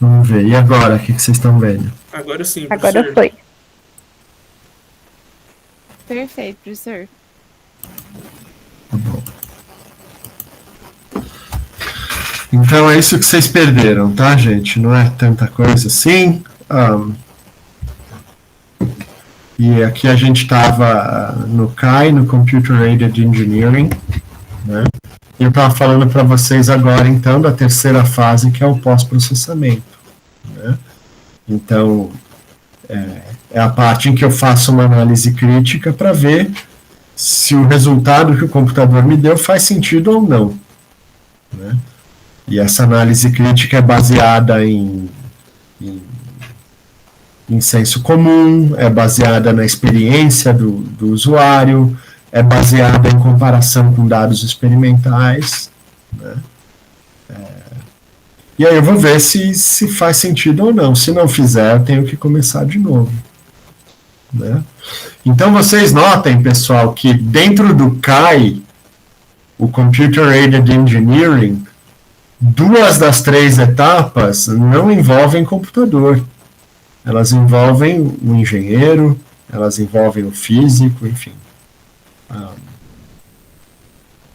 Vamos ver. E agora, o que vocês estão vendo? Agora sim, Agora professor. foi. Perfeito, professor. Tá bom. Então é isso que vocês perderam, tá, gente? Não é tanta coisa assim. E aqui a gente estava no CAI, no Computer Aided Engineering, né? E eu estava falando para vocês agora, então, da terceira fase, que é o pós-processamento, né? Então, é a parte em que eu faço uma análise crítica para ver se o resultado que o computador me deu faz sentido ou não, né? E essa análise crítica é baseada em senso comum, é baseada na experiência do usuário, é baseada em comparação com dados experimentais, né? E aí eu vou ver se faz sentido ou não. Se não fizer, eu tenho que começar de novo, né? Então vocês notem, pessoal, que dentro do CAI, o Computer Aided Engineering, 2 das 3 etapas não envolvem computador. Elas envolvem o engenheiro, elas envolvem o físico, enfim.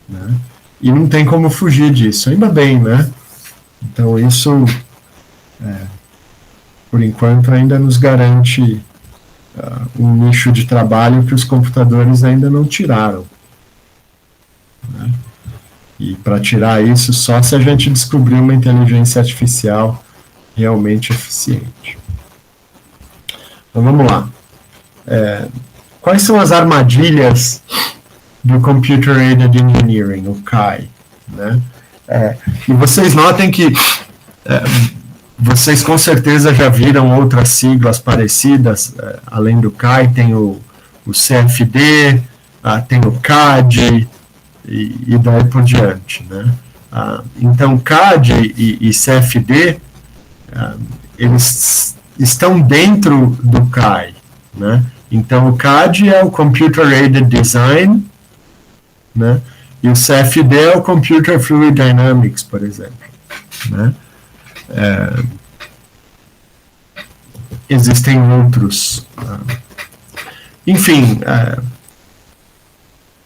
Né? E não tem como fugir disso, ainda bem, né? Então isso, por enquanto, ainda nos garante um nicho de trabalho que os computadores ainda não tiraram, né? E para tirar isso, só se a gente descobrir uma inteligência artificial realmente eficiente. Então vamos lá. Quais são as armadilhas do Computer Aided Engineering, o CAI, né? E vocês notem que vocês com certeza já viram outras siglas parecidas, além do CAI, tem o CFD, tem o CAD, e daí por diante, né? Então, CAD e CFD, eles estão dentro do CAI, né? Então, o CAD é o Computer Aided Design, né? E o CFD é o Computer Fluid Dynamics, por exemplo, né? Existem outros. Enfim,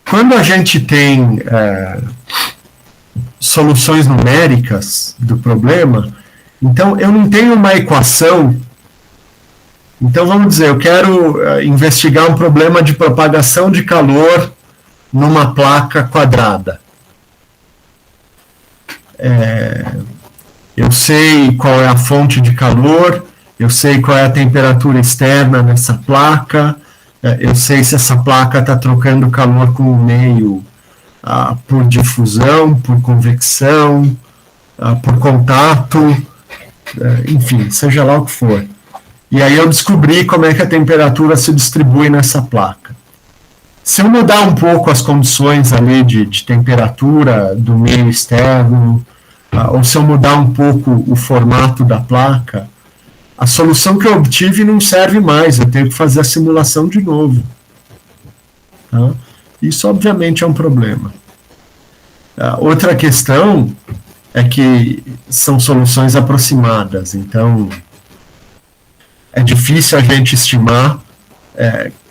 quando a gente tem soluções numéricas do problema, então eu não tenho uma equação. Então vamos dizer, eu quero investigar um problema de propagação de calor numa placa quadrada. Eu sei qual é a fonte de calor, eu sei qual é a temperatura externa nessa placa, eu sei se essa placa está trocando calor com o meio por difusão, por convecção, por contato, enfim, seja lá o que for. E aí eu descobri como é que a temperatura se distribui nessa placa. Se eu mudar um pouco as condições ali de temperatura do meio externo, ou se eu mudar um pouco o formato da placa, a solução que eu obtive não serve mais, eu tenho que fazer a simulação de novo. Tá? Isso, obviamente, é um problema. Outra questão é que são soluções aproximadas, então é difícil a gente estimar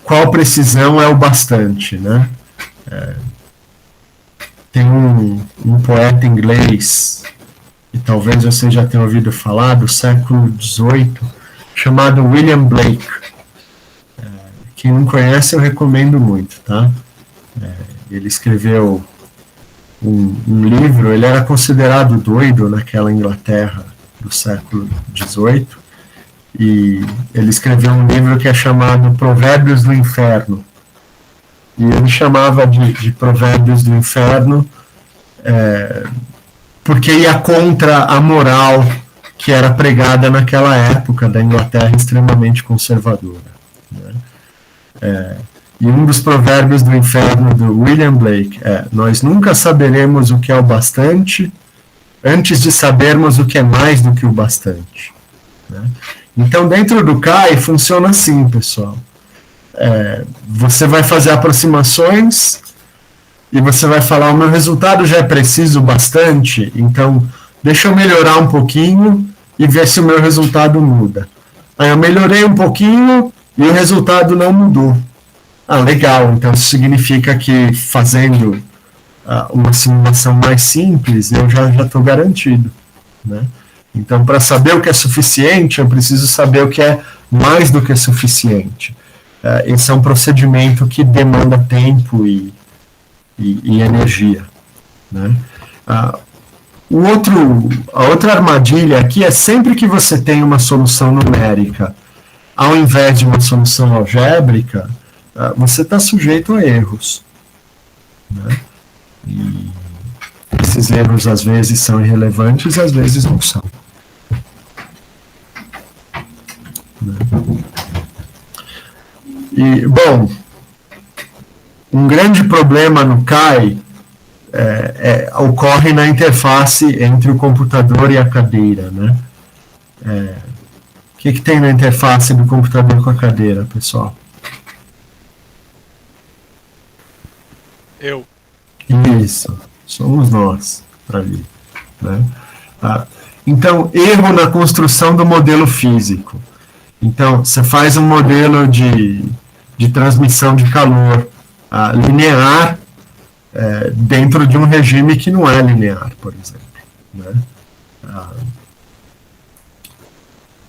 qual precisão é o bastante, né? Tem um poeta inglês, e talvez você já tenha ouvido falar, do século XVIII, chamado William Blake. Quem não conhece, eu recomendo muito, tá? Ele escreveu um livro, ele era considerado doido naquela Inglaterra do século XVIII, e ele escreveu um livro que é chamado Provérbios do Inferno. E ele chamava de Provérbios do Inferno porque ia contra a moral que era pregada naquela época da Inglaterra extremamente conservadora, né? E um dos provérbios do inferno do William Blake nós nunca saberemos o que é o bastante antes de sabermos o que é mais do que o bastante, né? Então, dentro do CAI, funciona assim, pessoal. Você vai fazer aproximações e você vai falar, o meu resultado já é preciso bastante, então deixa eu melhorar um pouquinho e ver se o meu resultado muda. Aí eu melhorei um pouquinho e o resultado não mudou. Ah, legal, então isso significa que fazendo uma simulação mais simples, eu já estou garantido, né? Então, para saber o que é suficiente, eu preciso saber o que é mais do que suficiente. Esse é um procedimento que demanda tempo e energia, né? A outra armadilha aqui é sempre que você tem uma solução numérica, ao invés de uma solução algébrica, você está sujeito a erros, né? E esses erros às vezes são irrelevantes, às vezes não são. E, bom, um grande problema no CAI ocorre na interface entre o computador e a cadeira, né? O que tem na interface do computador com a cadeira, pessoal? Eu. Isso, somos nós, ali, né? Então, erro na construção do modelo físico. Então, você faz um modelo de transmissão de calor linear dentro de um regime que não é linear, por exemplo, né?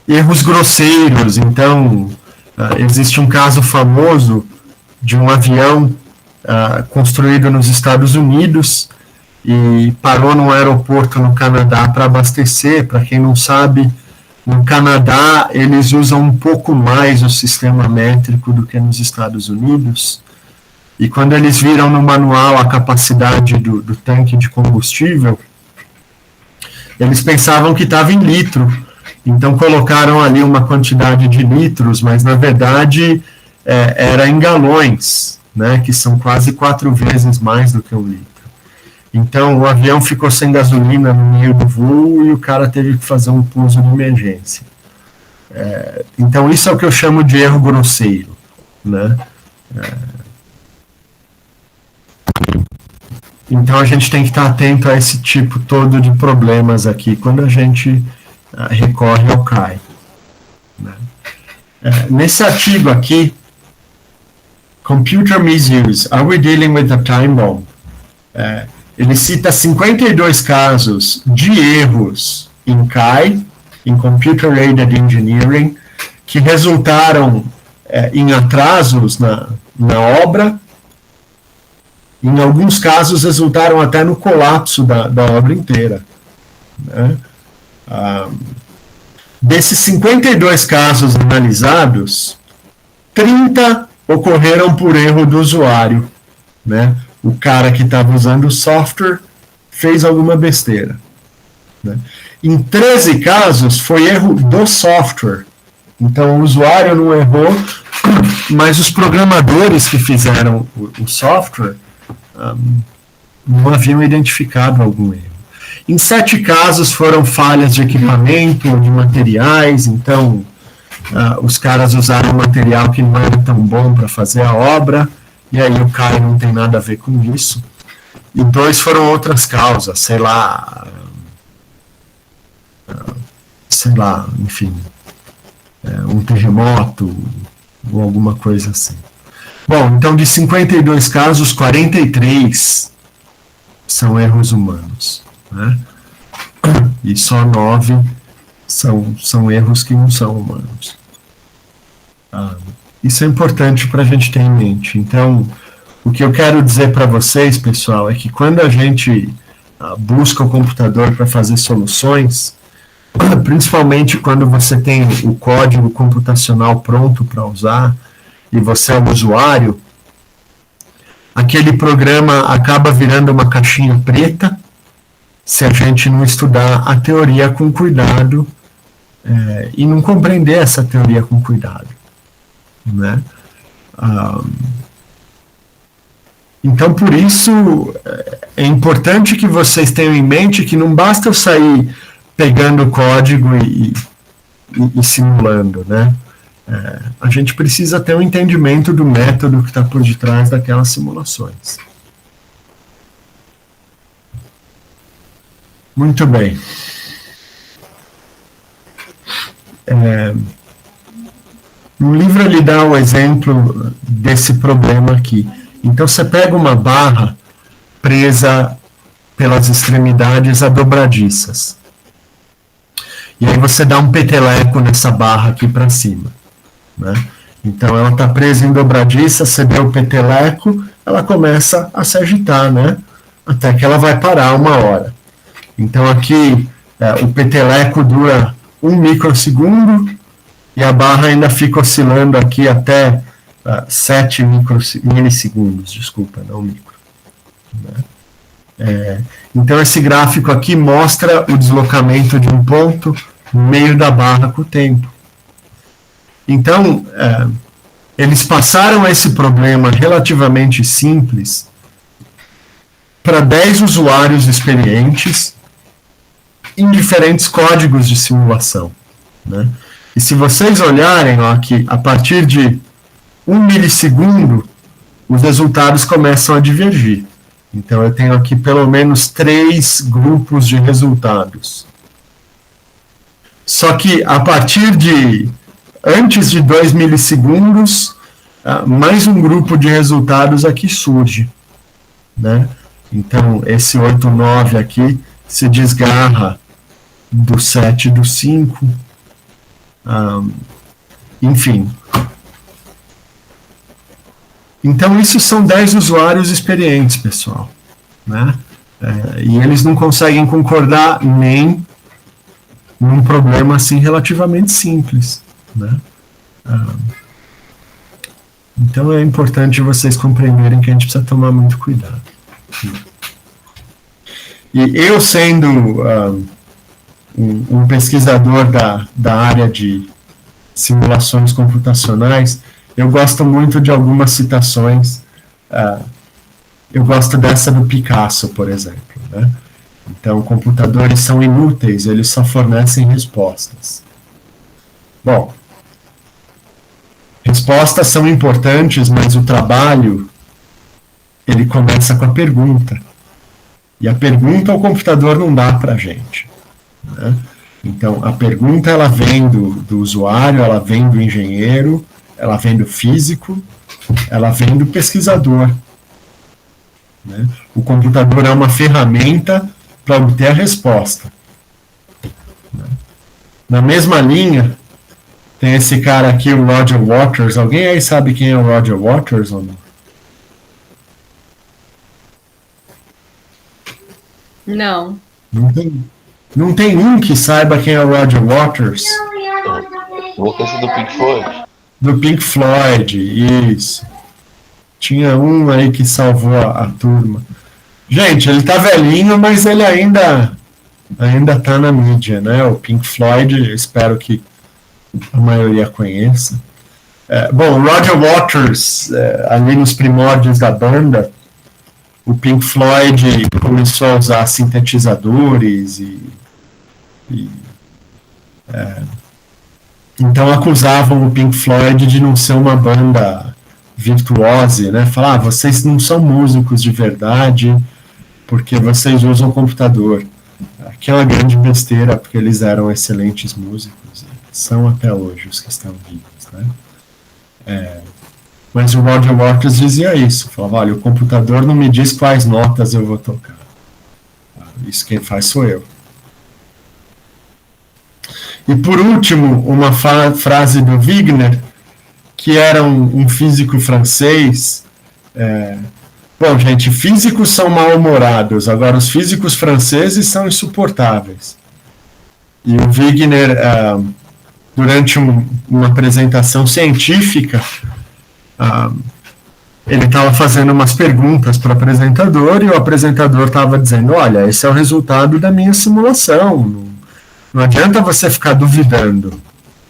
Erros grosseiros. Então, existe um caso famoso de um avião construído nos Estados Unidos e parou num aeroporto no Canadá para abastecer. Para quem não sabe, no Canadá eles usam um pouco mais o sistema métrico do que nos Estados Unidos, e quando eles viram no manual a capacidade do tanque de combustível, eles pensavam que estava em litro, então colocaram ali uma quantidade de litros, mas na verdade era em galões, né, que são quase 4 vezes mais do que um litro. Então o avião ficou sem gasolina no meio do voo e o cara teve que fazer um pouso de emergência. Então isso é o que eu chamo de erro grosseiro, né? Então a gente tem que estar atento a esse tipo todo de problemas aqui quando a gente recorre ao CAI, né? Nesse artigo aqui, Computer Misuse, Are We Dealing with a Time Bomb? Ele cita 52 casos de erros em CAI, em Computer Aided Engineering, que resultaram em atrasos na obra. Em alguns casos resultaram até no colapso da obra inteira, né? Desses 52 casos analisados, 30 ocorreram por erro do usuário, né? O cara que estava usando o software fez alguma besteira, né? Em 13 casos foi erro do software. Então o usuário não errou, mas os programadores que fizeram o software não haviam identificado algum erro. Em 7 casos foram falhas de equipamento ou de materiais, então os caras usaram material que não era tão bom para fazer a obra, e aí o CAI não tem nada a ver com isso. E 2 foram outras causas, sei lá, enfim, um terremoto ou alguma coisa assim. Bom, então de 52 casos, 43 são erros humanos, né? E só 9 são erros que não são humanos. Isso é importante para a gente ter em mente. Então, o que eu quero dizer para vocês, pessoal, é que quando a gente busca o computador para fazer soluções, principalmente quando você tem o código computacional pronto para usar e você é o usuário, aquele programa acaba virando uma caixinha preta se a gente não estudar a teoria com cuidado e não compreender essa teoria com cuidado, né? Então, por isso, é importante que vocês tenham em mente que não basta eu sair pegando o código e simulando, né? A gente precisa ter um entendimento do método que está por detrás daquelas simulações. Muito bem. No livro ele dá o exemplo desse problema aqui. Então você pega uma barra presa pelas extremidades a dobradiças. E aí você dá um peteleco nessa barra aqui para cima, né? Então ela está presa em dobradiça, você deu o peteleco, ela começa a se agitar, né? Até que ela vai parar uma hora. Então aqui o peteleco dura 1 microsegundo e a barra ainda fica oscilando aqui até 7 milissegundos, desculpa, não micro. Né? Então esse gráfico aqui mostra o deslocamento de um ponto no meio da barra com o tempo. Então, eles passaram esse problema relativamente simples para 10 usuários experientes em diferentes códigos de simulação, né? E se vocês olharem ó, aqui, a partir de 1 milissegundo, os resultados começam a divergir. Então eu tenho aqui pelo menos 3 grupos de resultados. Só que a partir de antes de 2 milissegundos, mais um grupo de resultados aqui surge, né? Então esse 8, 9 aqui se desgarra do 7 e do 5. Enfim. Então isso são 10 usuários experientes, pessoal, né? E eles não conseguem concordar nem num problema assim relativamente simples, né? Então é importante vocês compreenderem que a gente precisa tomar muito cuidado. E eu sendo um pesquisador da área de simulações computacionais, eu gosto muito de algumas citações. Eu gosto dessa do Picasso, por exemplo, né? Então, computadores são inúteis, eles só fornecem respostas. Bom, respostas são importantes, mas o trabalho, ele começa com a pergunta. E a pergunta o computador não dá para a gente, né? Então, a pergunta ela vem do usuário, ela vem do engenheiro, ela vem do físico, ela vem do pesquisador, né? O computador é uma ferramenta para obter a resposta. Na mesma linha, tem esse cara aqui, o Roger Waters. Alguém aí sabe quem é o Roger Waters ou não? Não. Não tem um que saiba quem é o Roger Waters? O vocalista do Pink Floyd. Do Pink Floyd, isso. Tinha um aí que salvou a turma. Gente, ele tá velhinho, mas ele ainda tá na mídia, né? O Pink Floyd, espero que a maioria conheça. Bom, o Roger Waters, ali nos primórdios da banda, o Pink Floyd começou a usar sintetizadores então acusavam o Pink Floyd de não ser uma banda virtuose, né? Falar, vocês não são músicos de verdade porque vocês usam computador. Que é uma grande besteira, porque eles eram excelentes músicos, são até hoje os que estão vivos, né? Mas o Roger Waters dizia isso, falava, olha, o computador não me diz quais notas eu vou tocar. Isso quem faz sou eu. E por último, uma frase do Wigner, que era um físico francês. Bom, gente, físicos são mal-humorados, agora os físicos franceses são insuportáveis. E o Wigner, durante uma apresentação científica, ele estava fazendo umas perguntas para o apresentador e o apresentador estava dizendo, olha, esse é o resultado da minha simulação, não adianta você ficar duvidando,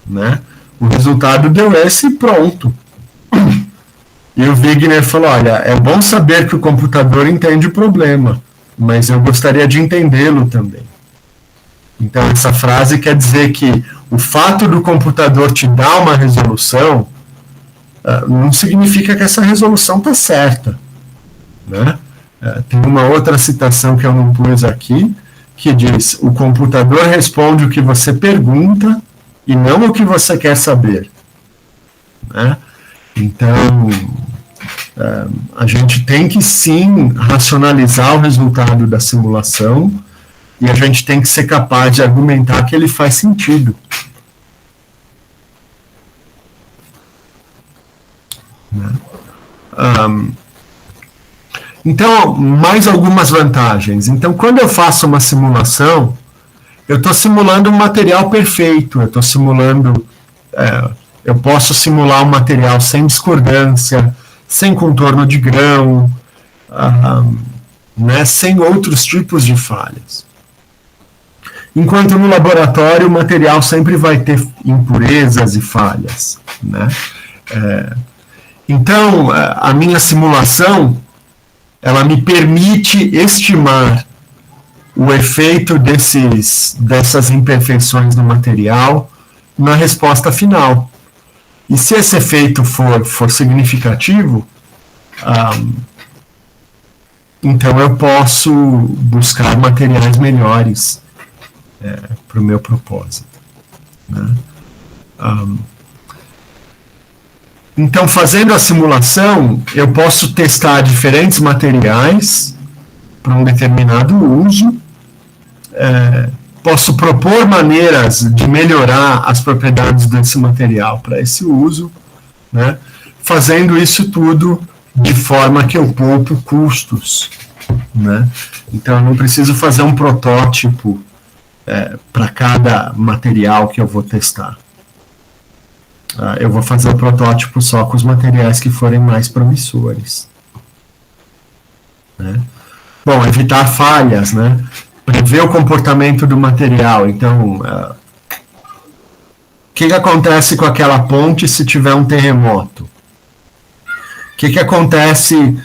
né? O resultado deu esse e pronto. E o Wigner falou, olha, é bom saber que o computador entende o problema, mas eu gostaria de entendê-lo também. Então essa frase quer dizer que o fato do computador te dar uma resolução não significa que essa resolução está certa, né? Tem uma outra citação que eu não pus aqui, que diz, o computador responde o que você pergunta e não o que você quer saber, né? Então, a gente tem que sim racionalizar o resultado da simulação e a gente tem que ser capaz de argumentar que ele faz sentido. Né? Então, mais algumas vantagens. Então, quando eu faço uma simulação, eu estou simulando um material perfeito, eu estou simulando, eu posso simular um material sem discordância, sem contorno de grão, né, sem outros tipos de falhas. Enquanto no laboratório o material sempre vai ter impurezas e falhas, né? Então, a minha simulação, ela me permite estimar o efeito dessas imperfeições no material na resposta final. E se esse efeito for significativo, então eu posso buscar materiais melhores para o meu propósito. Né? Então, fazendo a simulação, eu posso testar diferentes materiais para um determinado uso, posso propor maneiras de melhorar as propriedades desse material para esse uso, né? Fazendo isso tudo de forma que eu poupo custos, né? Então, eu não preciso fazer um protótipo para cada material que eu vou testar. Eu vou fazer o protótipo só com os materiais que forem mais promissores. Né? Bom, evitar falhas, né? Prever o comportamento do material. Então, o que acontece com aquela ponte se tiver um terremoto? O que acontece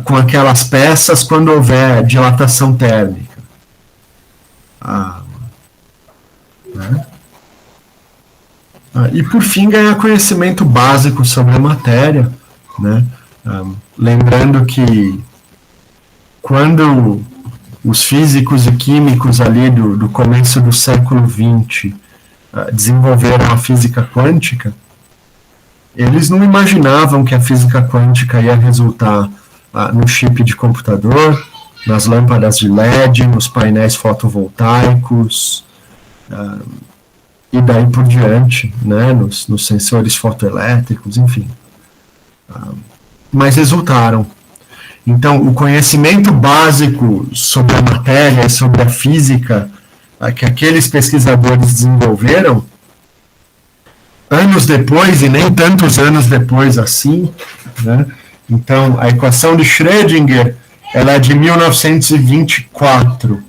com aquelas peças quando houver dilatação térmica? Né? E por fim, ganhar conhecimento básico sobre a matéria, né? Lembrando que quando os físicos e químicos ali do começo do século XX desenvolveram a física quântica, eles não imaginavam que a física quântica ia resultar no chip de computador, nas lâmpadas de LED, nos painéis fotovoltaicos, e daí por diante, né, nos sensores fotoelétricos, enfim. Mas resultaram. Então, o conhecimento básico sobre a matéria e sobre a física que aqueles pesquisadores desenvolveram, anos depois, e nem tantos anos depois assim, né? Então, a equação de Schrödinger, ela é de 1924,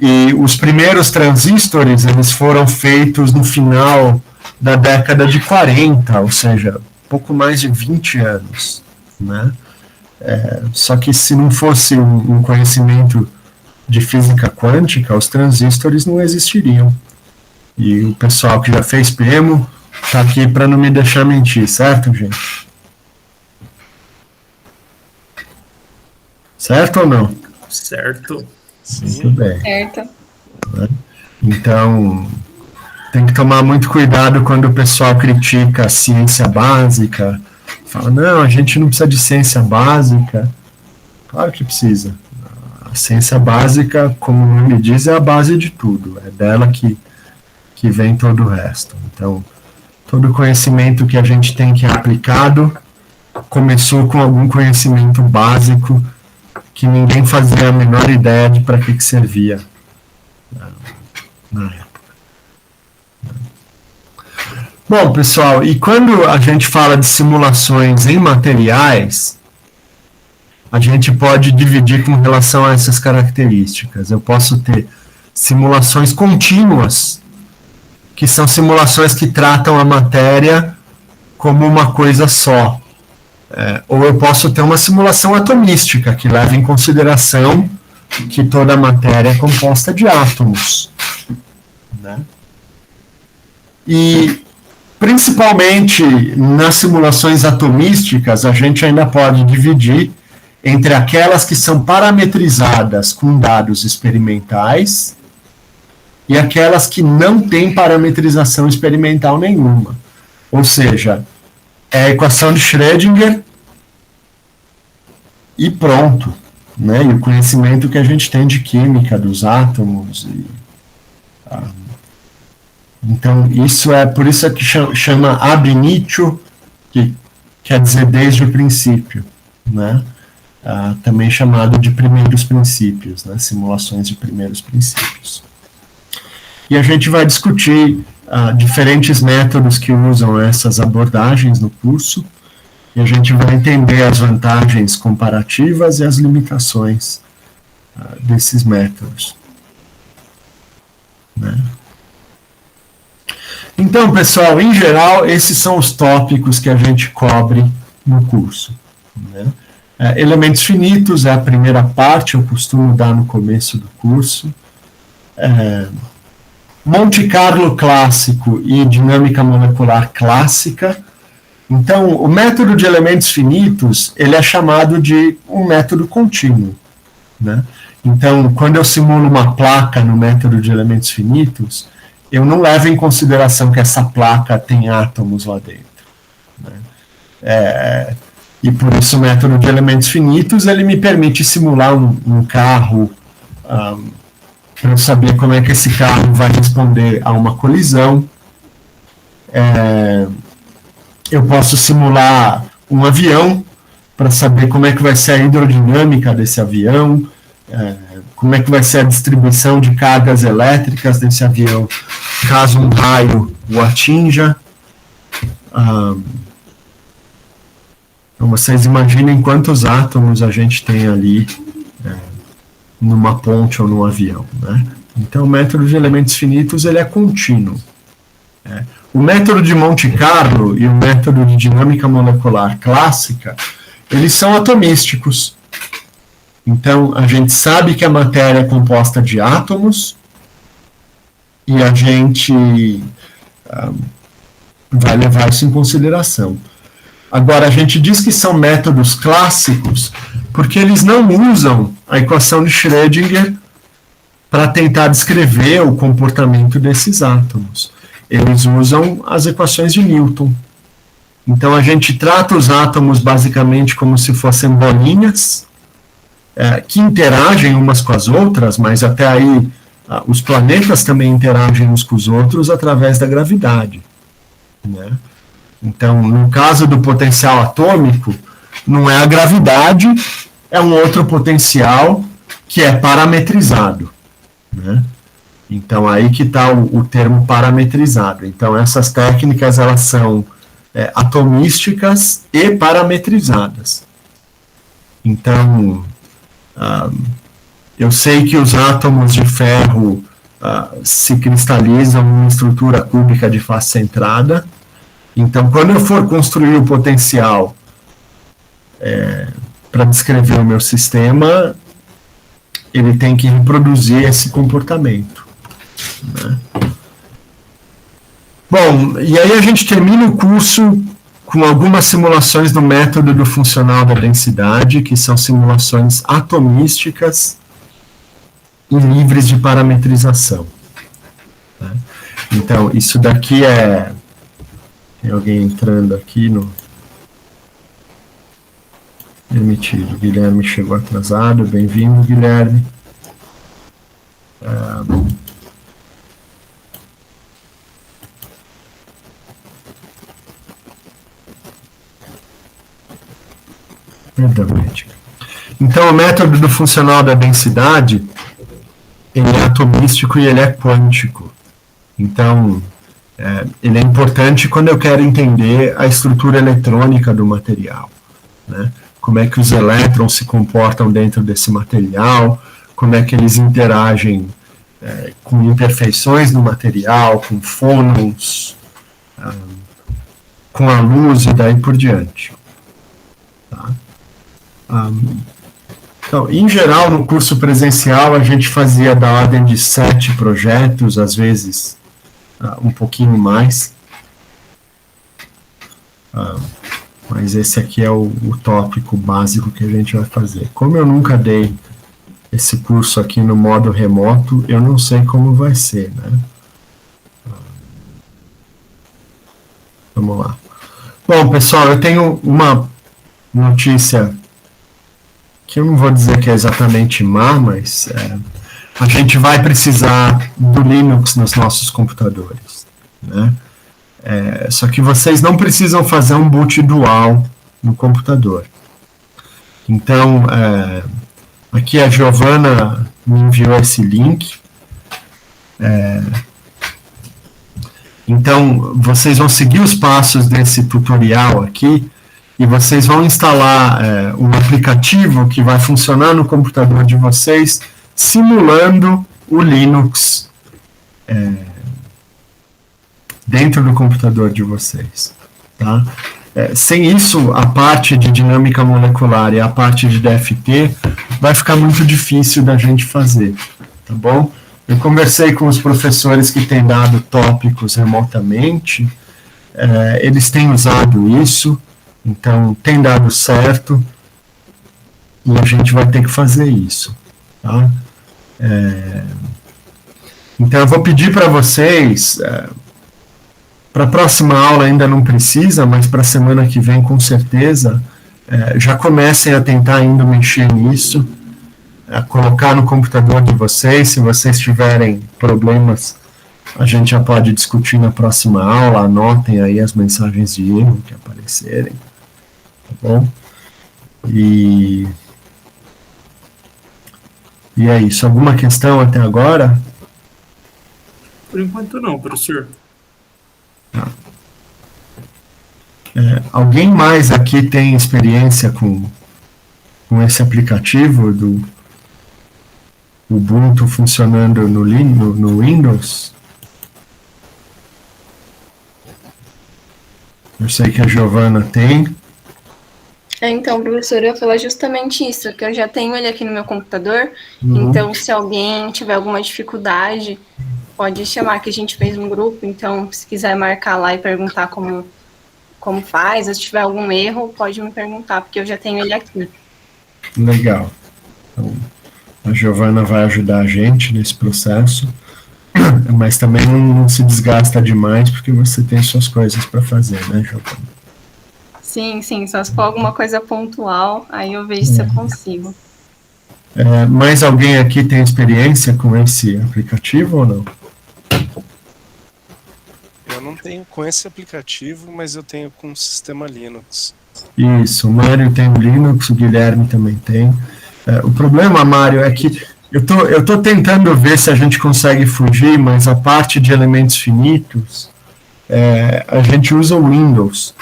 e os primeiros transistores, eles foram feitos no final da década de 40, ou seja, pouco mais de 20 anos, né? Só que se não fosse um conhecimento de física quântica, os transistores não existiriam. E o pessoal que já fez PEMO está aqui para não me deixar mentir, certo, gente? Certo ou não? Certo. Muito bem. Certo. Então, tem que tomar muito cuidado quando o pessoal critica a ciência básica, fala, não, a gente não precisa de ciência básica. Claro que precisa. A ciência básica, como o nome diz, é a base de tudo. É dela que vem todo o resto. Então, todo conhecimento que a gente tem que é aplicado começou com algum conhecimento básico que ninguém fazia a menor ideia de para que servia na época. Bom, pessoal, e quando a gente fala de simulações em materiais, a gente pode dividir com relação a essas características. Eu posso ter simulações contínuas, que são simulações que tratam a matéria como uma coisa só. Ou eu posso ter uma simulação atomística, que leva em consideração que toda a matéria é composta de átomos. Né? E, principalmente nas simulações atomísticas, a gente ainda pode dividir entre aquelas que são parametrizadas com dados experimentais e aquelas que não têm parametrização experimental nenhuma. Ou seja, é a equação de Schrödinger e pronto, né? E o conhecimento que a gente tem de química dos átomos. Então, isso é por isso é que chama ab initio, que quer dizer desde o princípio, né? Também chamado de primeiros princípios, né? Simulações de primeiros princípios. E a gente vai discutir diferentes métodos que usam essas abordagens no curso, e a gente vai entender as vantagens comparativas e as limitações desses métodos, né? Então, pessoal, em geral, esses são os tópicos que a gente cobre no curso, né? Elementos finitos é a primeira parte, eu costumo dar no começo do curso. Monte Carlo clássico e dinâmica molecular clássica. Então, o método de elementos finitos, ele é chamado de um método contínuo, né? Então, quando eu simulo uma placa no método de elementos finitos, eu não levo em consideração que essa placa tem átomos lá dentro, né? E por isso o método de elementos finitos, ele me permite simular um carro, para eu saber como é que esse carro vai responder a uma colisão. Eu posso simular um avião, para saber como é que vai ser a hidrodinâmica desse avião, como é que vai ser a distribuição de cargas elétricas desse avião, caso um raio o atinja. Então vocês imaginem quantos átomos a gente tem ali numa ponte ou num avião, né? Então o método de elementos finitos, ele é contínuo. O método de Monte Carlo e o método de dinâmica molecular clássica, eles são atomísticos. Então, a gente sabe que a matéria é composta de átomos e a gente vai levar isso em consideração. Agora, a gente diz que são métodos clássicos porque eles não usam a equação de Schrödinger para tentar descrever o comportamento desses átomos. Eles usam as equações de Newton. Então, a gente trata os átomos basicamente como se fossem bolinhas, que interagem umas com as outras, mas até aí os planetas também interagem uns com os outros através da gravidade, né? Então, no caso do potencial atômico, não é a gravidade, é um outro potencial que é parametrizado, né? Então, aí que está o termo parametrizado. Então, essas técnicas, elas são atomísticas e parametrizadas. Então, eu sei que os átomos de ferro se cristalizam em uma estrutura cúbica de face centrada. Então, quando eu for construir o potencial para descrever o meu sistema, ele tem que reproduzir esse comportamento, né? Bom, e aí a gente termina o curso com algumas simulações do método do funcional da densidade, que são simulações atomísticas e livres de parametrização, né? Então, isso daqui tem alguém entrando aqui no... Permitido. Guilherme chegou atrasado. Bem-vindo, Guilherme. Perdão, ética. Então, o método do funcional da densidade, ele é atomístico e ele é quântico. Então, ele é importante quando eu quero entender a estrutura eletrônica do material, né? Como é que os elétrons se comportam dentro desse material, como é que eles interagem com imperfeições no material, com fônons, com a luz e daí por diante. Tá? Então, em geral, no curso presencial, a gente fazia da ordem de 7 projetos, às vezes um pouquinho mais. Mas esse aqui é o tópico básico que a gente vai fazer. Como eu nunca dei esse curso aqui no modo remoto, eu não sei como vai ser, né? Vamos lá. Bom, pessoal, eu tenho uma notícia que eu não vou dizer que é exatamente má, mas a gente vai precisar do Linux nos nossos computadores, né? Só que vocês não precisam fazer um boot dual no computador. Então, aqui a Giovana me enviou esse link. Então, vocês vão seguir os passos desse tutorial aqui e vocês vão instalar um aplicativo que vai funcionar no computador de vocês, simulando o Linux dentro do computador de vocês. Tá? Sem isso, a parte de dinâmica molecular e a parte de DFT vai ficar muito difícil da gente fazer. Tá bom? Eu conversei com os professores que têm dado tópicos remotamente, eles têm usado isso, então tem dado certo, e a gente vai ter que fazer isso. Tá? Então eu vou pedir para vocês, para a próxima aula ainda não precisa, mas para a semana que vem com certeza, já comecem a tentar ainda mexer nisso, colocar no computador de vocês. Se vocês tiverem problemas, a gente já pode discutir na próxima aula. Anotem aí as mensagens de erro que aparecerem, tá bom? E é isso. Alguma questão até agora? Por enquanto não, professor. Tá. Alguém mais aqui tem experiência com esse aplicativo do Ubuntu funcionando no Windows? Eu sei que a Giovana tem. Então, professor, eu ia falar justamente isso, que eu já tenho ele aqui no meu computador, então se alguém tiver alguma dificuldade, pode chamar, que a gente fez um grupo, então se quiser marcar lá e perguntar como faz, ou se tiver algum erro, pode me perguntar, porque eu já tenho ele aqui. Legal. Então, a Giovana vai ajudar a gente nesse processo, mas também não se desgasta demais, porque você tem suas coisas para fazer, né, Giovana? Sim, só se for alguma coisa pontual, aí eu vejo se eu consigo. Mais alguém aqui tem experiência com esse aplicativo ou não? Eu não tenho com esse aplicativo, mas eu tenho com o sistema Linux. Isso, o Mário tem o Linux, o Guilherme também tem. O problema, Mário, é que eu tô tentando ver se a gente consegue fugir, mas a parte de elementos finitos, a gente usa o Windows.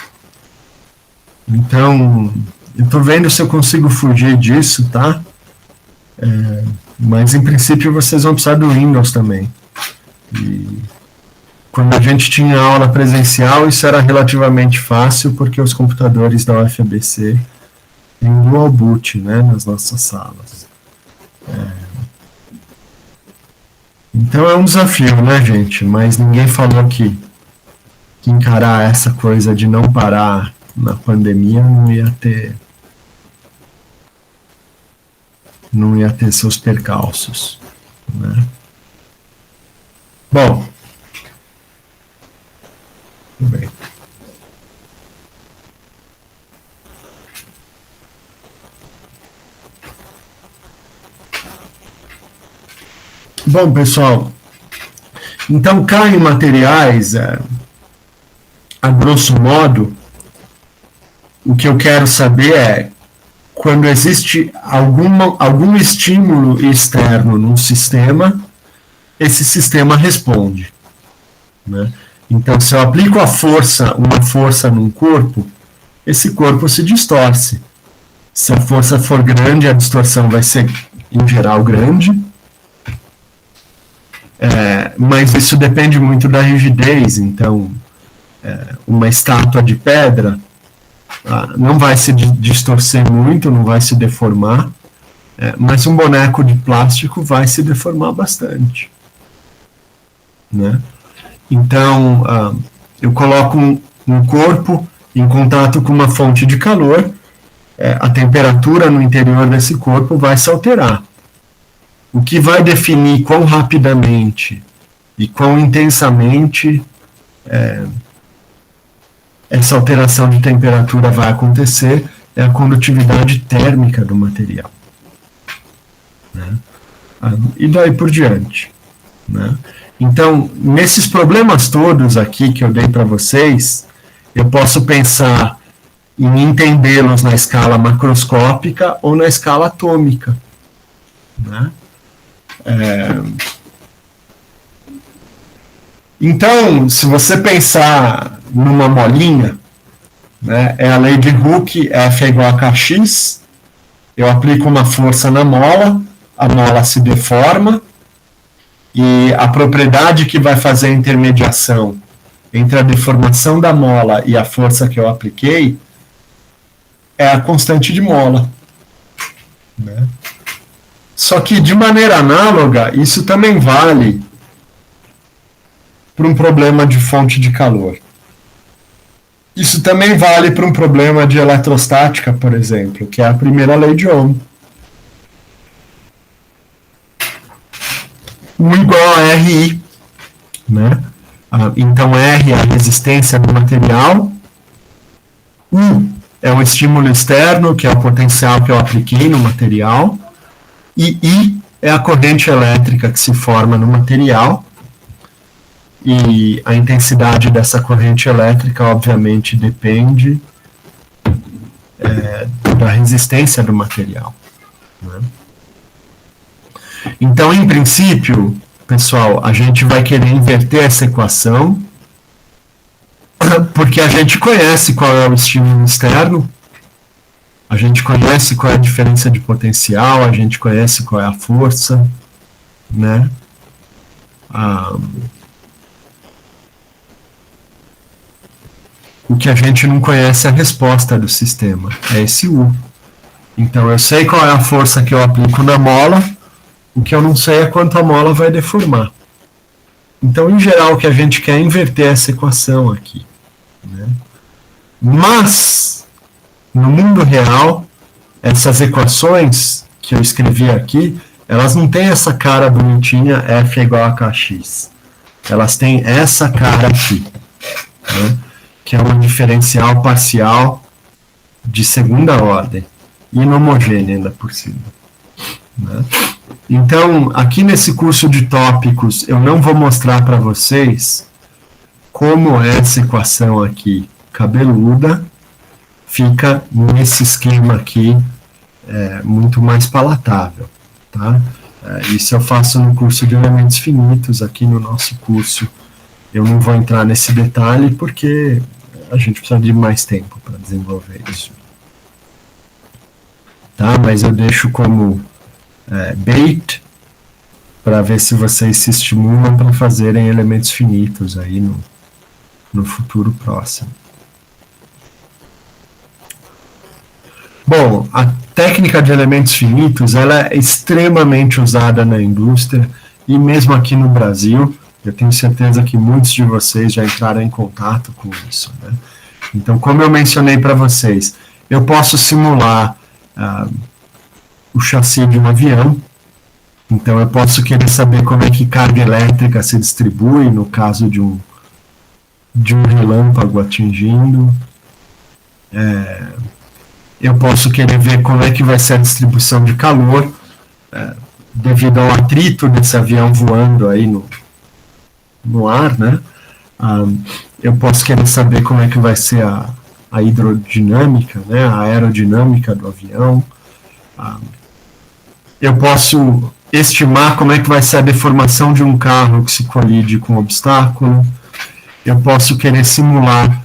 Então, eu tô vendo se eu consigo fugir disso, tá? Mas, em princípio, vocês vão precisar do Windows também. E quando a gente tinha aula presencial, isso era relativamente fácil, porque os computadores da UFABC têm dual boot, né, nas nossas salas. Então é um desafio, né, gente? Mas ninguém falou que encarar essa coisa de não parar na pandemia não ia ter seus percalços, né? Bom, tudo bem. Bom, pessoal, então cá em materiais, a grosso modo, o que eu quero saber é quando existe algum estímulo externo num sistema, esse sistema responde, né? Então, se eu aplico uma força num corpo, esse corpo se distorce. Se a força for grande, a distorção vai ser, em geral, grande. Mas isso depende muito da rigidez. Então, uma estátua de pedra não vai se distorcer muito, não vai se deformar, mas um boneco de plástico vai se deformar bastante, né? Então, eu coloco um corpo em contato com uma fonte de calor, a temperatura no interior desse corpo vai se alterar. o que vai definir quão rapidamente e quão intensamente essa alteração de temperatura vai acontecer é a condutividade térmica do material, né? E daí por diante, né? Então, nesses problemas todos aqui que eu dei para vocês, eu posso pensar em entendê-los na escala macroscópica ou na escala atômica, né? Então, se você pensar numa molinha, né, é a lei de Hooke, F é igual a kx, eu aplico uma força na mola, a mola se deforma, e a propriedade que vai fazer a intermediação entre a deformação da mola e a força que eu apliquei é a constante de mola, né? Só que, de maneira análoga, isso também vale para um problema de fonte de calor. Isso também vale para um problema de eletrostática, por exemplo, que é a primeira lei de Ohm. U igual a RI, né? Então, R é a resistência do material, U é o estímulo externo, que é o potencial que eu apliquei no material, e I é a corrente elétrica que se forma no material, e a intensidade dessa corrente elétrica, obviamente, depende da resistência do material, né? Então, em princípio, pessoal, a gente vai querer inverter essa equação, porque a gente conhece qual é o estímulo externo, a gente conhece qual é a diferença de potencial, a gente conhece qual é a força, né? O que a gente não conhece é a resposta do sistema, é esse U. Então, eu sei qual é a força que eu aplico na mola, o que eu não sei é quanto a mola vai deformar. Então, em geral, o que a gente quer é inverter essa equação aqui, né? Mas, no mundo real, essas equações que eu escrevi aqui, elas não têm essa cara bonitinha, F é igual a kx. Elas têm essa cara aqui, né? Que é uma diferencial parcial de segunda ordem, inhomogênea ainda por cima, né? Então, aqui nesse curso de tópicos, eu não vou mostrar para vocês como essa equação aqui, cabeluda, fica nesse esquema aqui, muito mais palatável, tá? Isso eu faço no curso de elementos finitos, aqui no nosso curso. Eu não vou entrar nesse detalhe, porque a gente precisa de mais tempo para desenvolver isso. Tá? Mas eu deixo como bait, para ver se vocês se estimulam para fazerem elementos finitos aí no futuro próximo. Bom, a técnica de elementos finitos, ela é extremamente usada na indústria e mesmo aqui no Brasil. Eu tenho certeza que muitos de vocês já entraram em contato com isso, né? Então, como eu mencionei para vocês, eu posso simular o chassi de um avião. Então, eu posso querer saber como é que carga elétrica se distribui no caso de um relâmpago atingindo. Eu posso querer ver como é que vai ser a distribuição de calor devido ao atrito desse avião voando aí no ar, né? Eu posso querer saber como é que vai ser a hidrodinâmica, né? A aerodinâmica do avião. Eu posso estimar como é que vai ser a deformação de um carro que se colide com um obstáculo. Eu posso querer simular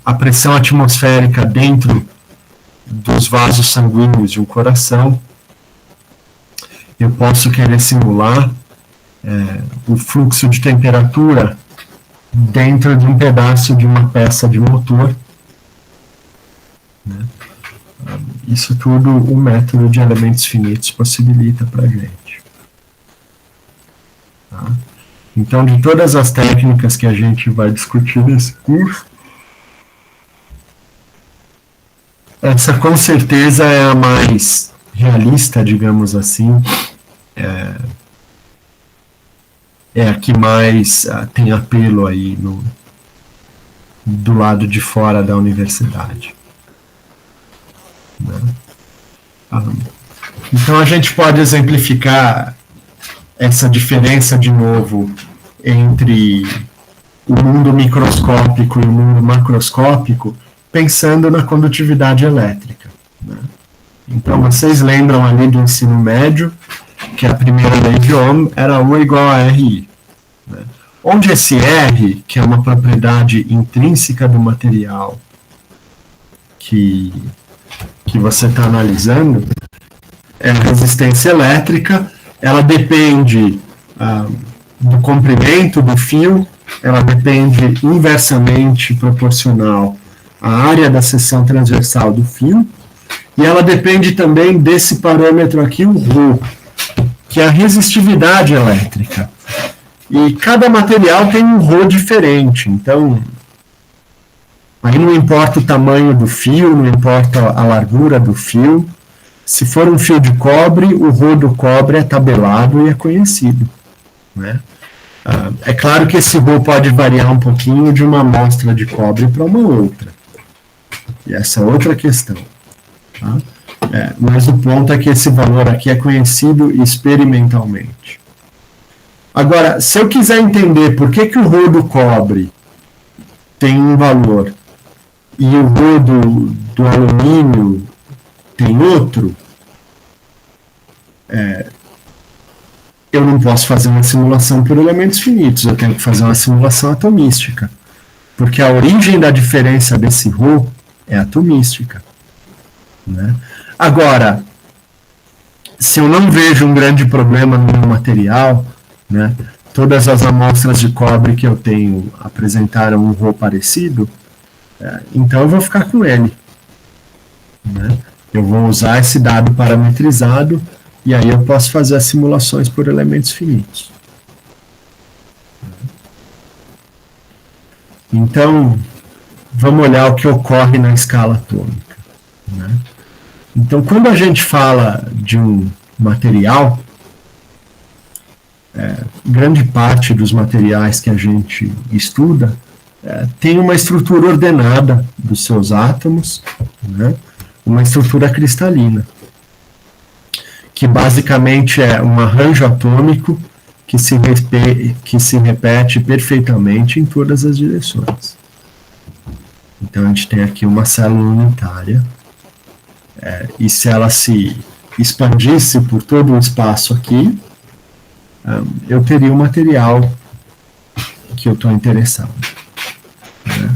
a pressão atmosférica dentro dos vasos sanguíneos de um coração. Eu posso querer simular o fluxo de temperatura dentro de um pedaço de uma peça de motor, né? Isso tudo o método de elementos finitos possibilita para a gente. Tá? Então, de todas as técnicas que a gente vai discutir nesse curso, essa com certeza é a mais realista, digamos assim, é a que mais tem apelo aí do lado de fora da universidade. Né? Então a gente pode exemplificar essa diferença de novo entre o mundo microscópico e o mundo macroscópico, pensando na condutividade elétrica. Né? Então vocês lembram ali do ensino médio que a primeira lei de Ohm era U igual a RI. Né? Onde esse R, que é uma propriedade intrínseca do material que você está analisando, é a resistência elétrica, ela depende do comprimento do fio, ela depende inversamente proporcional à área da seção transversal do fio, e ela depende também desse parâmetro aqui, o ρ, que é a resistividade elétrica. E cada material tem um ρ diferente, então aí não importa o tamanho do fio, não importa a largura do fio. Se for um fio de cobre, o ρ do cobre é tabelado e é conhecido. Né? É claro que esse ρ pode variar um pouquinho de uma amostra de cobre para uma outra. E essa é outra questão. Tá? Mas o ponto é que esse valor aqui é conhecido experimentalmente. Agora, se eu quiser entender por que o ρ do cobre tem um valor e o ρ do alumínio tem outro, eu não posso fazer uma simulação por elementos finitos, eu tenho que fazer uma simulação atomística, porque a origem da diferença desse ρ é atomística. Né? Agora, se eu não vejo um grande problema no meu material, né, todas as amostras de cobre que eu tenho apresentaram um ρ parecido, então eu vou ficar com ele. Né? Eu vou usar esse dado parametrizado e aí eu posso fazer as simulações por elementos finitos. Então, vamos olhar o que ocorre na escala atômica. Né? Então, quando a gente fala de um material, grande parte dos materiais que a gente estuda tem uma estrutura ordenada dos seus átomos, né? Uma estrutura cristalina, que basicamente é um arranjo atômico que se repete perfeitamente em todas as direções. Então a gente tem aqui uma célula unitária, e se ela se expandisse por todo o espaço aqui, eu teria o material que eu estou interessado. Né?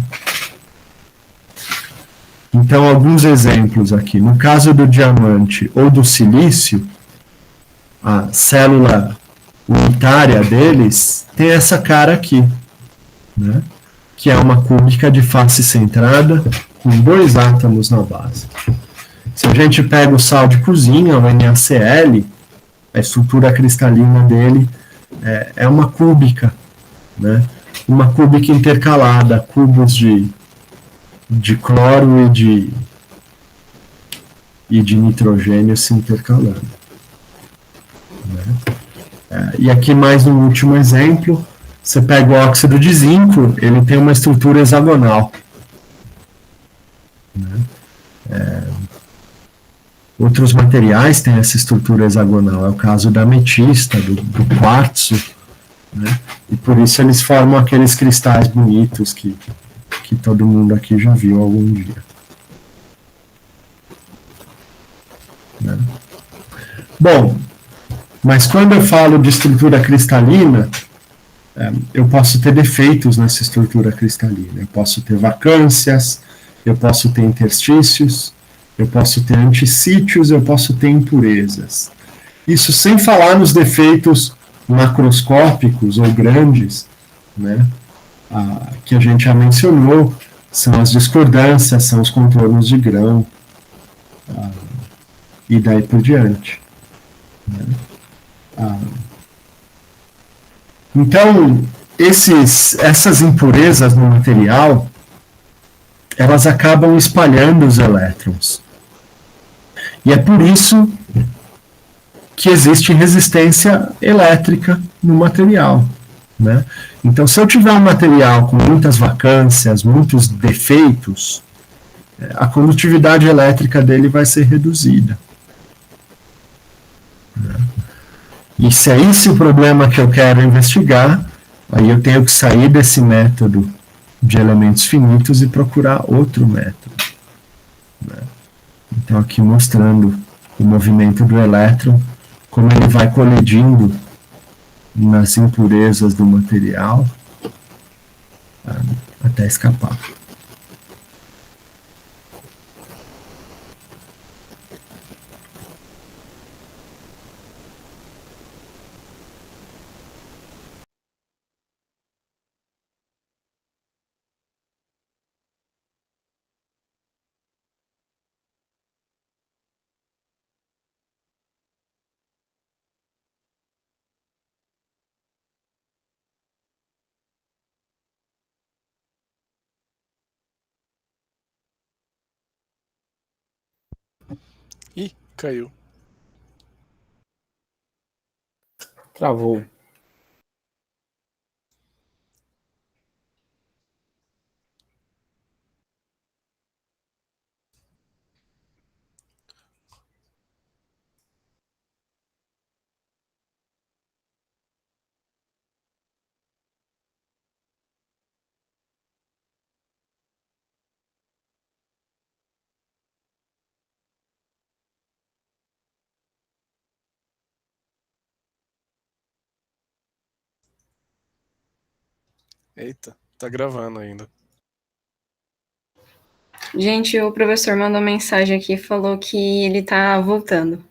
Então, alguns exemplos aqui. No caso do diamante ou do silício, a célula unitária deles tem essa cara aqui, né? Que é uma cúbica de face centrada com 2 átomos na base. Se a gente pega o sal de cozinha, o NaCl, a estrutura cristalina dele é uma cúbica, né? Uma cúbica intercalada, cubos de cloro e de nitrogênio se intercalando. Né? E aqui mais um último exemplo, você pega o óxido de zinco, ele tem uma estrutura hexagonal. Né? Outros materiais têm essa estrutura hexagonal, é o caso da ametista, do quartzo, né? E por isso eles formam aqueles cristais bonitos que todo mundo aqui já viu algum dia. Né? Bom, mas quando eu falo de estrutura cristalina, eu posso ter defeitos nessa estrutura cristalina. Eu posso ter vacâncias, eu posso ter interstícios, eu posso ter antissítios, eu posso ter impurezas. Isso sem falar nos defeitos macroscópicos ou grandes, né? Que a gente já mencionou, são as discordâncias, são os contornos de grão, e daí por diante. Né? Então, essas impurezas no material, elas acabam espalhando os elétrons. E é por isso que existe resistência elétrica no material, né? Então, se eu tiver um material com muitas vacâncias, muitos defeitos, a condutividade elétrica dele vai ser reduzida, né? E se é esse o problema que eu quero investigar, aí eu tenho que sair desse método de elementos finitos e procurar outro método, né? Então, aqui mostrando o movimento do elétron, como ele vai colidindo nas impurezas do material, até escapar. Ih, caiu. Travou. Eita, tá gravando ainda. Gente, o professor mandou mensagem aqui e falou que ele tá voltando.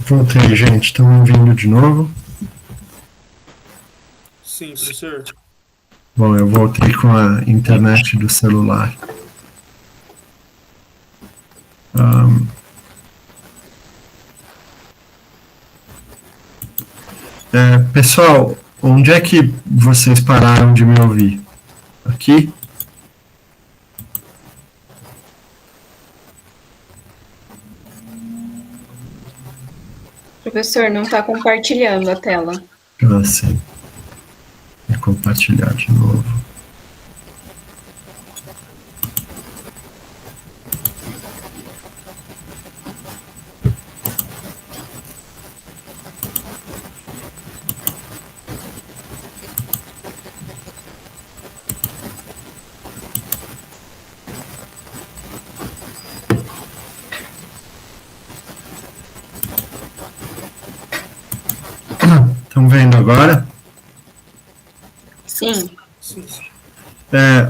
Voltei, gente. Estão me ouvindo de novo? Sim, professor. Bom, eu voltei com a internet do celular. Pessoal, onde é que vocês pararam de me ouvir? Aqui? Professor, não tá compartilhando a tela. Ah, sim. Vou compartilhar de novo. Estão vendo agora? Sim. Sim.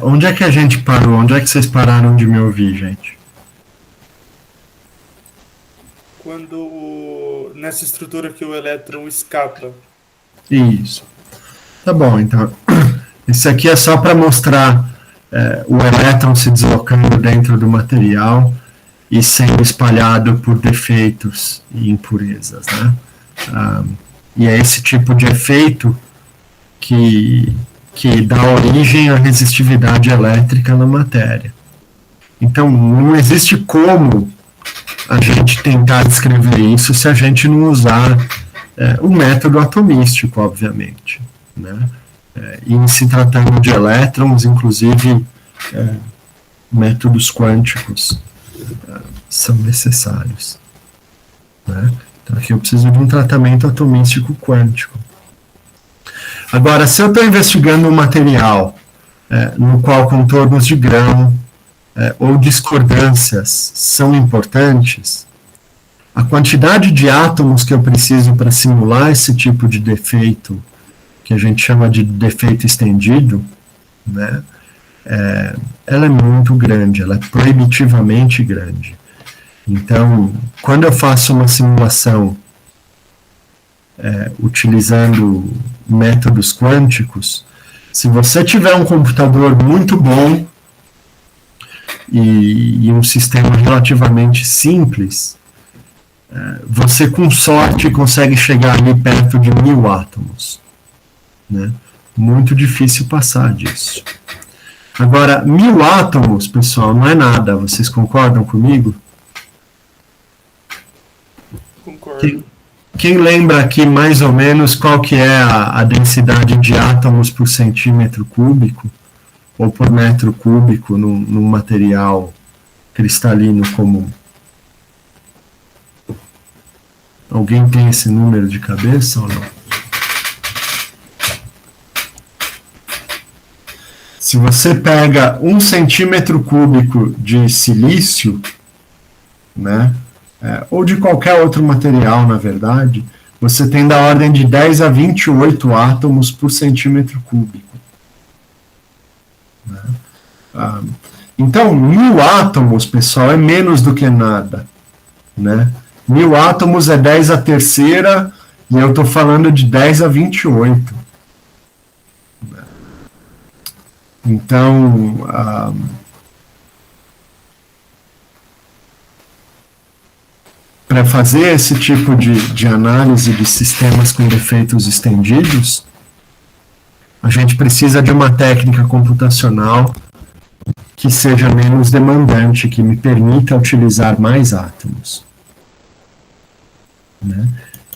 Onde é que a gente parou? Onde é que vocês pararam de me ouvir, gente? Quando nessa estrutura que o elétron escapa. Isso. Tá bom, então. Isso aqui é só para mostrar o elétron se deslocando dentro do material e sendo espalhado por defeitos e impurezas, né? E é esse tipo de efeito que dá origem à resistividade elétrica na matéria. Então, não existe como a gente tentar descrever isso se a gente não usar o método atomístico, obviamente, né? E em se tratando de elétrons, inclusive, métodos quânticos são necessários. Né? Então aqui eu preciso de um tratamento atomístico quântico. Agora, se eu estou investigando um material no qual contornos de grão ou discordâncias são importantes, a quantidade de átomos que eu preciso para simular esse tipo de defeito, que a gente chama de defeito estendido, né, ela é muito grande, ela é proibitivamente grande. Então, quando eu faço uma simulação utilizando métodos quânticos, se você tiver um computador muito bom e um sistema relativamente simples, você com sorte consegue chegar ali perto de 1000 átomos. Né? Muito difícil passar disso. Agora, 1000 átomos, pessoal, não é nada. Vocês concordam comigo? Concordo. Quem lembra aqui mais ou menos qual que é a densidade de átomos por centímetro cúbico ou por metro cúbico num material cristalino comum? Alguém tem esse número de cabeça ou não? Se você pega 1 centímetro cúbico de silício, né, ou de qualquer outro material, na verdade, você tem da ordem de 10 a 28 átomos por centímetro cúbico. Né? Então, 1000 átomos, pessoal, é menos do que nada. Né? 1000 átomos é 10 a terceira, e eu estou falando de 10 a 28. Então, para fazer esse tipo de análise de sistemas com defeitos estendidos, a gente precisa de uma técnica computacional que seja menos demandante, que me permita utilizar mais átomos. Né?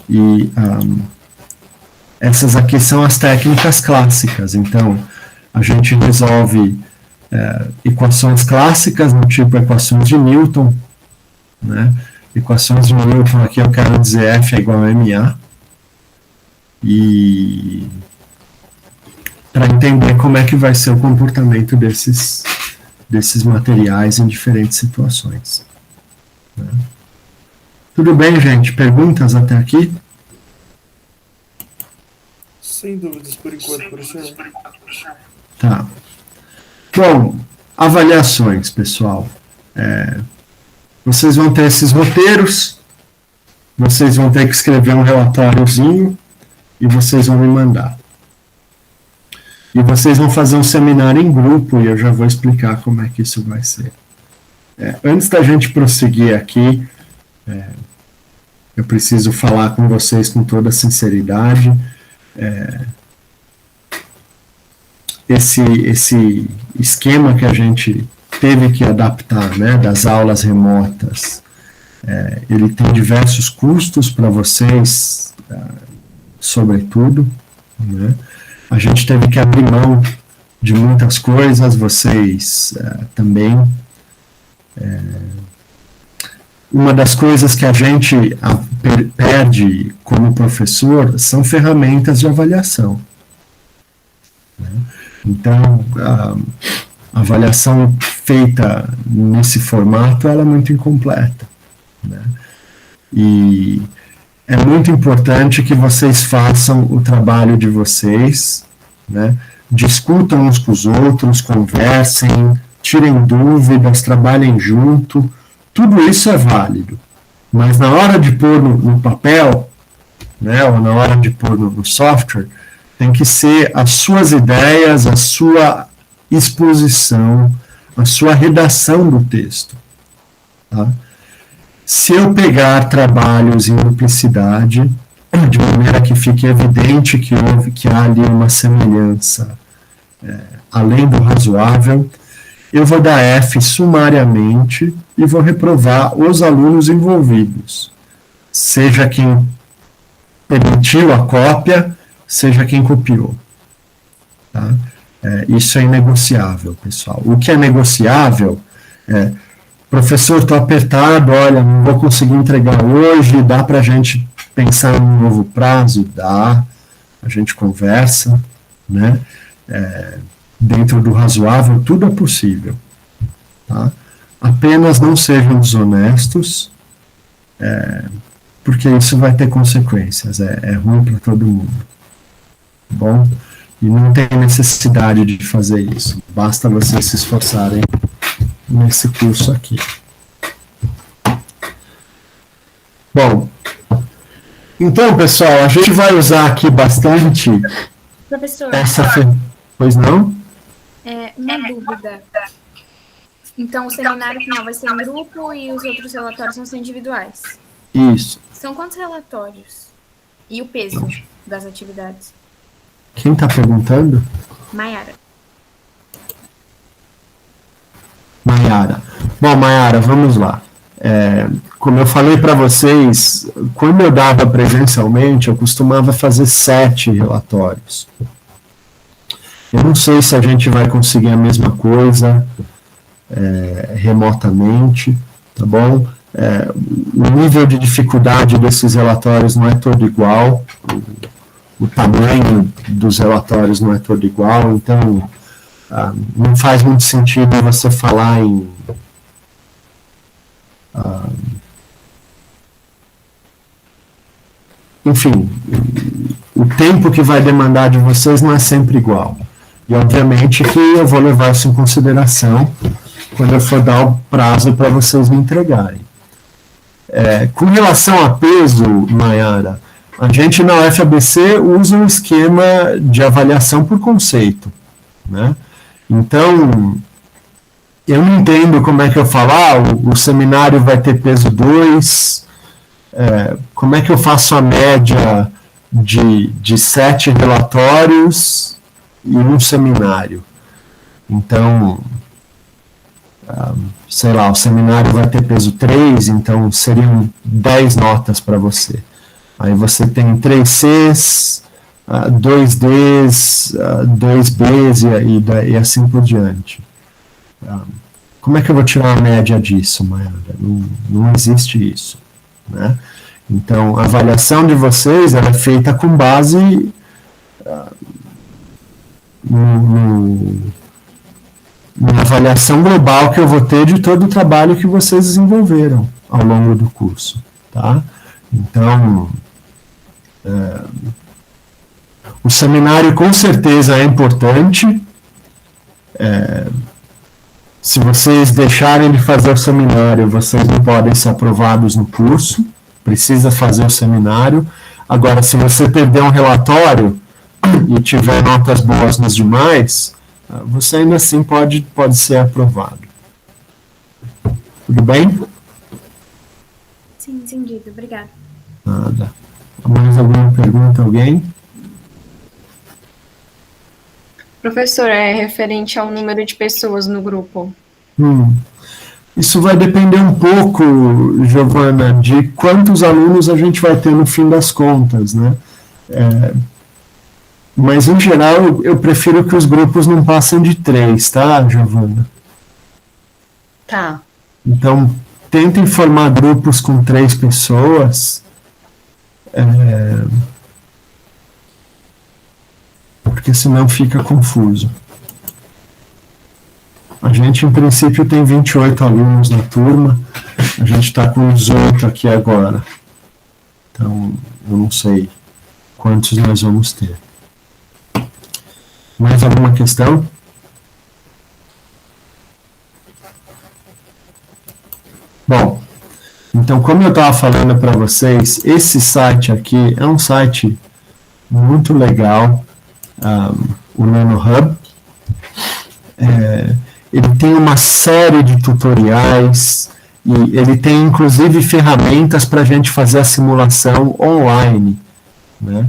E essas aqui são as técnicas clássicas. Então, a gente resolve equações clássicas, no tipo equações de Newton, né? Equações de Newton, aqui eu quero dizer F é igual a MA, e para entender como é que vai ser o comportamento desses materiais em diferentes situações. Né? Tudo bem, gente? Perguntas até aqui? Sem dúvidas, por enquanto, professor. Tá. Bom, avaliações, pessoal. Vocês vão ter esses roteiros, vocês vão ter que escrever um relatóriozinho e vocês vão me mandar. E vocês vão fazer um seminário em grupo e eu já vou explicar como é que isso vai ser. Antes da gente prosseguir aqui, eu preciso falar com vocês com toda sinceridade. Esse esquema que a gente teve que adaptar, né, das aulas remotas, ele tem diversos custos para vocês, sobretudo, né? A gente teve que abrir mão de muitas coisas, vocês também. Uma das coisas que a gente perde como professor são ferramentas de avaliação. Né? Então, a avaliação feita nesse formato ela é muito incompleta. Né? E é muito importante que vocês façam o trabalho de vocês, né? Discutam uns com os outros, conversem, tirem dúvidas, trabalhem junto. Tudo isso é válido. Mas na hora de pôr no papel, né, ou na hora de pôr no software, tem que ser as suas ideias, a sua exposição, a sua redação do texto. Tá? Se eu pegar trabalhos em duplicidade, de maneira que fique evidente que há ali uma semelhança além do razoável, eu vou dar F sumariamente e vou reprovar os alunos envolvidos, seja quem emitiu a cópia, seja quem copiou. Tá? Isso é inegociável, pessoal. O que é negociável é, professor, estou apertado, olha, não vou conseguir entregar hoje, dá para a gente pensar em um novo prazo? Dá, a gente conversa, né? Dentro do razoável, tudo é possível. Tá? Apenas não sejam desonestos, porque isso vai ter consequências, é ruim para todo mundo. Tá bom? E não tem necessidade de fazer isso, basta vocês se esforçarem nesse curso aqui. Bom, então, pessoal, a gente vai usar aqui bastante Professor, essa... Pois não? uma dúvida. Então, o seminário final vai ser em grupo e os outros relatórios vão ser individuais. Isso. São quantos relatórios? E o peso das atividades? Quem está perguntando? Maiara. Maiara. Bom, Maiara, vamos lá. Como eu falei para vocês, quando eu dava presencialmente, eu costumava fazer 7 relatórios. Eu não sei se a gente vai conseguir a mesma coisa remotamente, tá bom? O nível de dificuldade desses relatórios não é todo igual, o tamanho dos relatórios não é todo igual, então não faz muito sentido você falar em enfim, o tempo que vai demandar de vocês não é sempre igual. E obviamente que eu vou levar isso em consideração quando eu for dar o prazo para vocês me entregarem. Com relação a peso, Maiara, a gente na UFABC usa um esquema de avaliação por conceito, né? Então, eu não entendo como é que eu falo, o seminário vai ter peso 2, como é que eu faço a média de 7 relatórios e um seminário. Então, sei lá, o seminário vai ter peso 3, então seriam 10 notas para você. Aí você tem 3 Cs, 2 Ds, 2 Bs e assim por diante. Como é que eu vou tirar a média disso, Mayara? Não existe isso, né? Então, a avaliação de vocês é feita com base na avaliação global que eu vou ter de todo o trabalho que vocês desenvolveram ao longo do curso, tá? Então, o seminário com certeza é importante. Se vocês deixarem de fazer o seminário, vocês não podem ser aprovados no curso, precisa fazer o seminário. Agora, se você perder um relatório e tiver notas boas nos demais, você ainda assim pode ser aprovado. Tudo bem? Sim, entendido. Obrigada. Nada. Mais alguma pergunta, alguém? Professor, é referente ao número de pessoas no grupo. Isso vai depender um pouco, Giovana, de quantos alunos a gente vai ter no fim das contas, né? Mas, em geral, eu prefiro que os grupos não passem de 3, tá, Giovana? Tá. Então, tentem formar grupos com 3 pessoas, porque senão fica confuso. A gente, em princípio, tem 28 alunos na turma, a gente está com 18 aqui agora. Então, eu não sei quantos nós vamos ter. Mais alguma questão? Bom, então, como eu estava falando para vocês, esse site aqui é um site muito legal, o NanoHub. Ele tem uma série de tutoriais e ele tem inclusive ferramentas para a gente fazer a simulação online, né,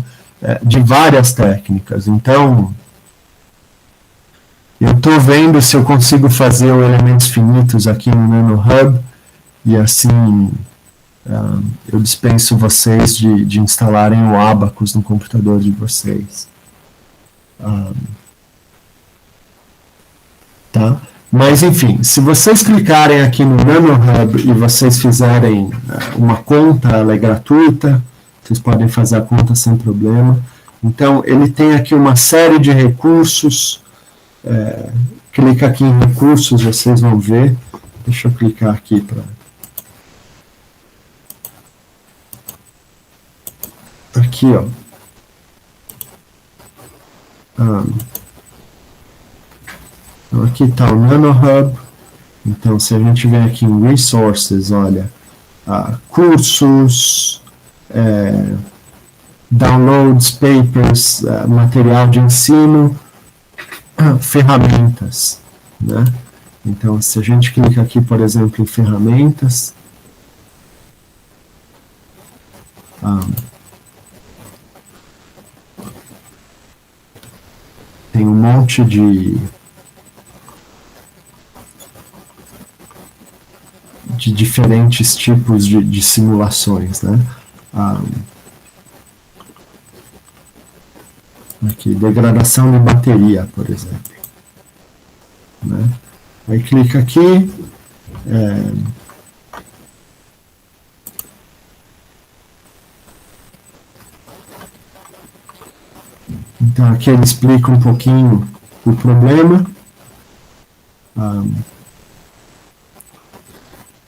de várias técnicas. Então, eu estou vendo se eu consigo fazer o elementos finitos aqui no NanoHub e assim eu dispenso vocês de instalarem o Abacus no computador de vocês. Tá? Mas, enfim, se vocês clicarem aqui no NanoHub e vocês fizerem uma conta, ela é gratuita, vocês podem fazer a conta sem problema. Então, ele tem aqui uma série de recursos. Clica aqui em recursos, vocês vão ver. Deixa eu clicar aqui para... Aqui, ó. Então, aqui está o NanoHub. Então, se a gente vem aqui em Resources, olha, cursos, downloads, papers, material de ensino, ferramentas, né? Então, se a gente clica aqui, por exemplo, em ferramentas, tem um monte de diferentes tipos de simulações, né? Aqui, degradação de bateria, por exemplo. Né? Aí clica aqui. Então aqui ele explica um pouquinho o problema.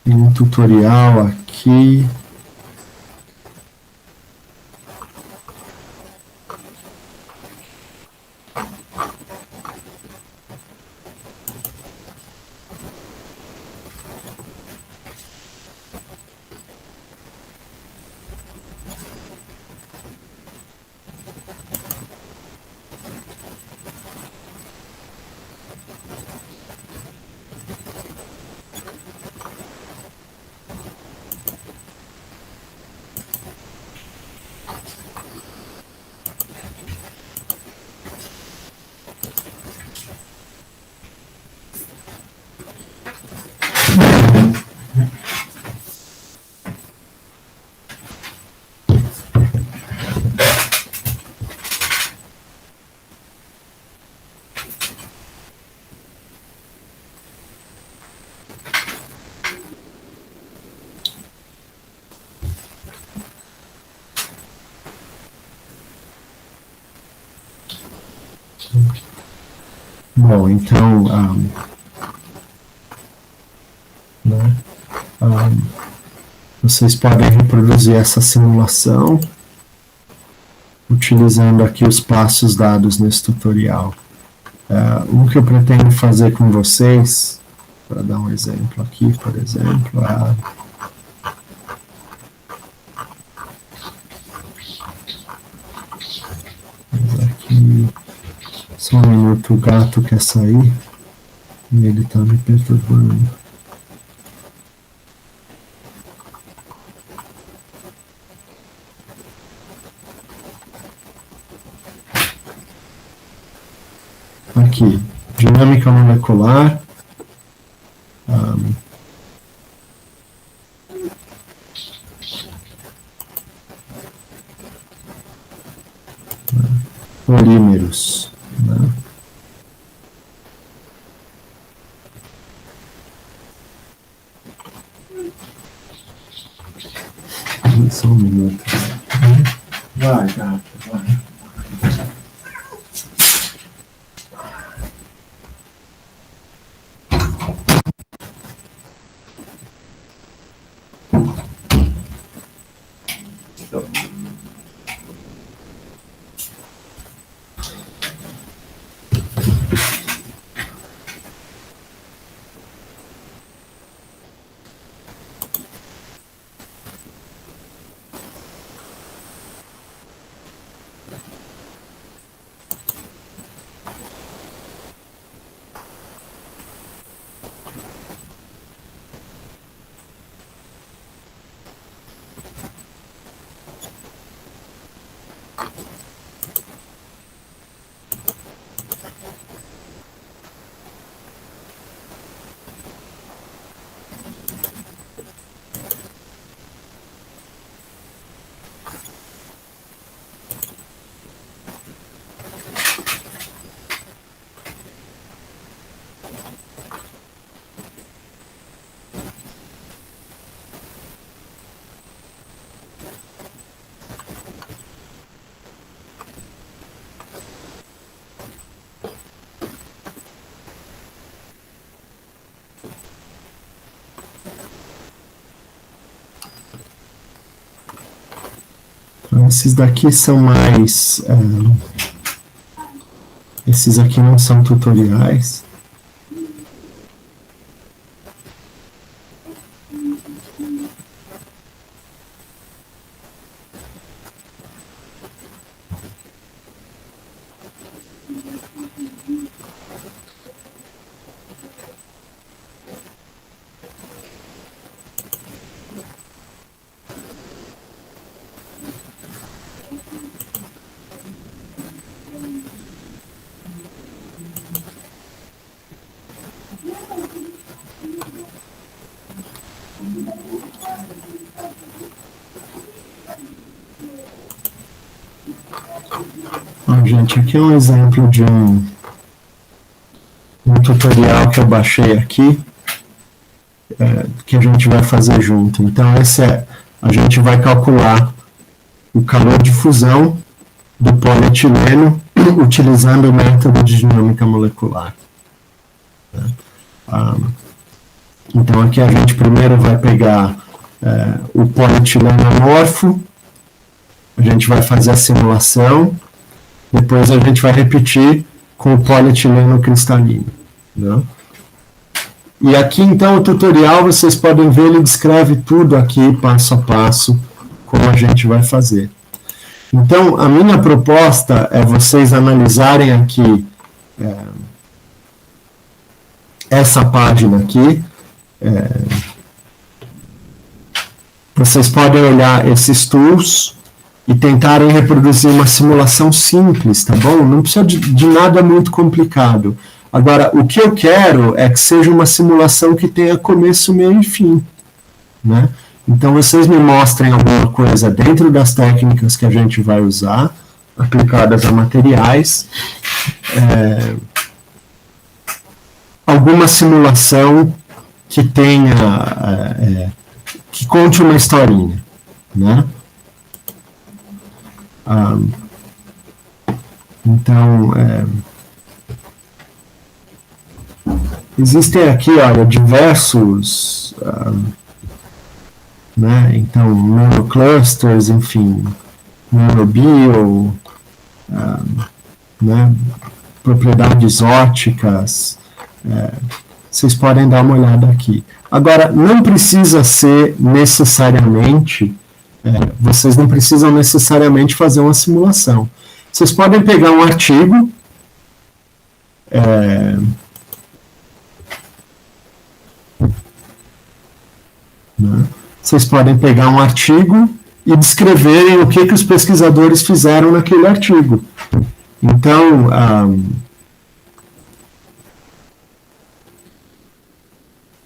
Tem um tutorial aqui. Bom, então, vocês podem reproduzir essa simulação utilizando aqui os passos dados nesse tutorial. O que eu pretendo fazer com vocês, para dar um exemplo aqui, por exemplo, aqui, só um minuto, o gato quer sair e ele está me perturbando. Aqui, dinâmica molecular. Polímeros. Né? Só um minuto. Vai, gato, vai. Esses daqui são mais... esses aqui não são tutoriais. Gente, aqui é um exemplo de um tutorial que eu baixei aqui, que a gente vai fazer junto. Então, a gente vai calcular o calor de fusão do polietileno utilizando o método de dinâmica molecular. Então, aqui a gente primeiro vai pegar o polietileno amorfo, a gente vai fazer a simulação. Depois a gente vai repetir com o polietileno cristalino. Né? E aqui, então, o tutorial, vocês podem ver, ele descreve tudo aqui, passo a passo, como a gente vai fazer. Então, a minha proposta é vocês analisarem aqui essa página aqui. Vocês podem olhar esses tools e tentarem reproduzir uma simulação simples, tá bom? Não precisa de nada muito complicado. Agora, o que eu quero é que seja uma simulação que tenha começo, meio e fim, né? Então, vocês me mostrem alguma coisa dentro das técnicas que a gente vai usar, aplicadas a materiais, alguma simulação que tenha, que conte uma historinha, né? Então, existem aqui, olha, diversos, né, então, nanoclusters, enfim, nanobio, né, propriedades ópticas, vocês podem dar uma olhada aqui. Agora, não precisa ser necessariamente... vocês não precisam necessariamente fazer uma simulação. Vocês podem pegar um artigo, né? Vocês podem pegar um artigo e descreverem o que os pesquisadores fizeram naquele artigo. Então,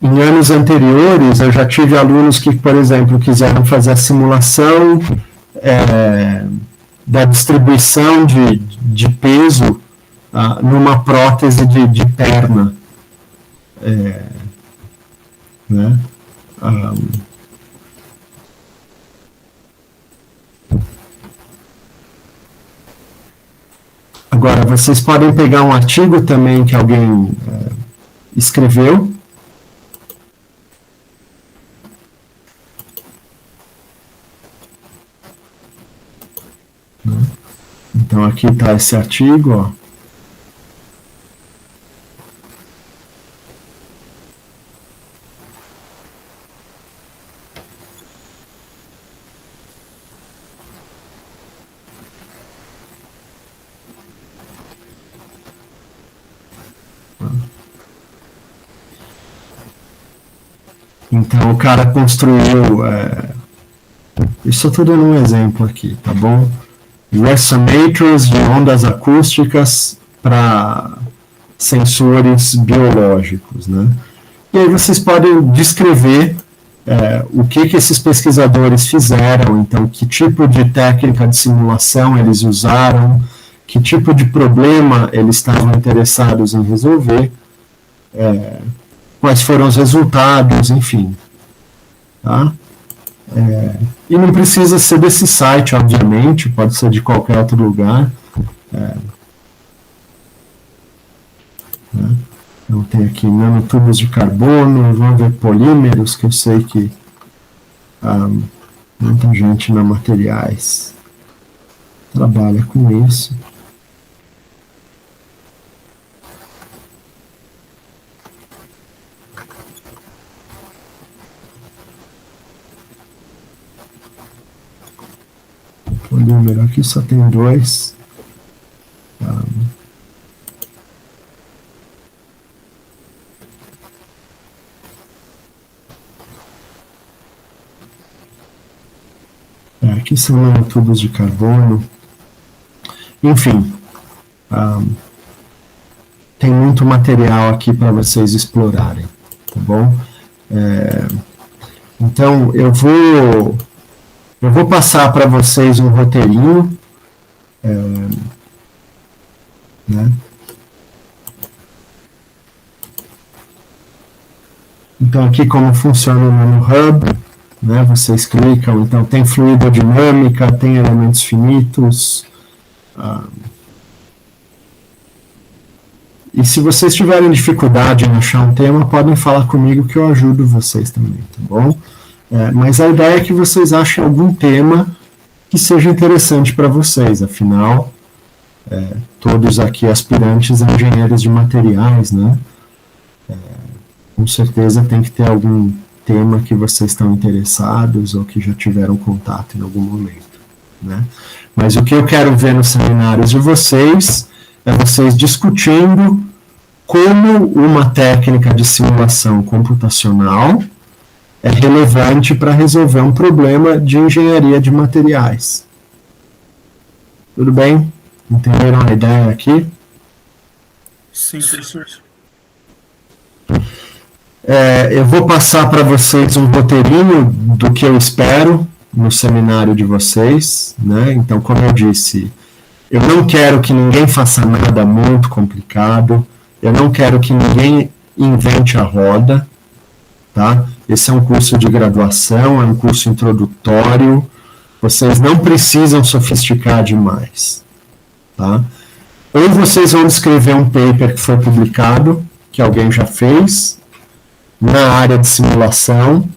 em anos anteriores, eu já tive alunos que, por exemplo, quiseram fazer a simulação da distribuição de peso numa prótese de perna. Né? Agora, vocês podem pegar um artigo também que alguém escreveu, então aqui está esse artigo, ó. Então o cara construiu, isso tudo num exemplo aqui, tá bom? Resonators de ondas acústicas para sensores biológicos, né? E aí vocês podem descrever o que esses pesquisadores fizeram, então que tipo de técnica de simulação eles usaram, que tipo de problema eles estavam interessados em resolver, quais foram os resultados, enfim. Tá? E não precisa ser desse site, obviamente, pode ser de qualquer outro lugar. Né? Então tem aqui nanotubos de carbono, vamos ver polímeros, que eu sei que muita gente na materiais trabalha com isso. O número aqui só tem 2. Aqui são nanotubos de carbono. Enfim, tem muito material aqui para vocês explorarem, tá bom? Então, eu vou passar para vocês um roteirinho, né? Então, aqui como funciona o NanoHub, né? Vocês clicam, então tem fluidodinâmica, tem elementos finitos, e se vocês tiverem dificuldade em achar um tema, podem falar comigo que eu ajudo vocês também, tá bom? Mas a ideia é que vocês achem algum tema que seja interessante para vocês, afinal, todos aqui aspirantes a engenheiros de materiais, né? Com certeza tem que ter algum tema que vocês estão interessados ou que já tiveram contato em algum momento, né? Mas o que eu quero ver nos seminários de vocês é vocês discutindo como uma técnica de simulação computacional é relevante para resolver um problema de engenharia de materiais. Tudo bem? Entenderam a ideia aqui? Sim, professor. Eu vou passar para vocês um roteirinho do que eu espero no seminário de vocês, né? Então, como eu disse, eu não quero que ninguém faça nada muito complicado, eu não quero que ninguém invente a roda, tá? Esse é um curso de graduação, é um curso introdutório, vocês não precisam sofisticar demais, tá? Ou vocês vão escrever um paper que foi publicado, que alguém já fez, na área de simulação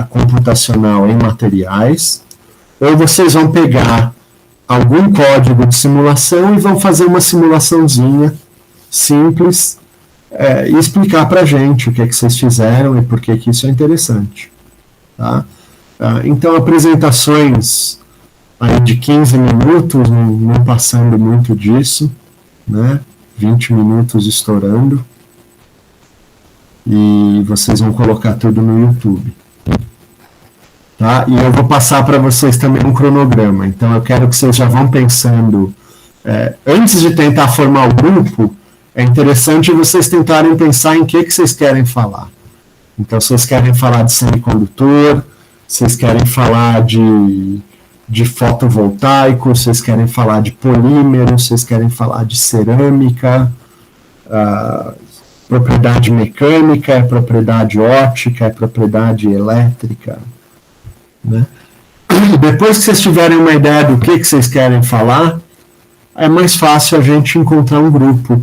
computacional em materiais, ou vocês vão pegar algum código de simulação e vão fazer uma simulaçãozinha simples e explicar para a gente o que é que vocês fizeram e por que que isso é interessante. Tá? Então, apresentações aí de 15 minutos, não passando muito disso, né? 20 minutos estourando, e vocês vão colocar tudo no YouTube. Tá? E eu vou passar para vocês também um cronograma, então eu quero que vocês já vão pensando, antes de tentar formar o grupo, é interessante vocês tentarem pensar em que vocês querem falar. Então, vocês querem falar de semicondutor, vocês querem falar de fotovoltaico, vocês querem falar de polímero, vocês querem falar de cerâmica, propriedade mecânica, propriedade óptica, propriedade elétrica, né? Depois que vocês tiverem uma ideia do que vocês querem falar, é mais fácil a gente encontrar um grupo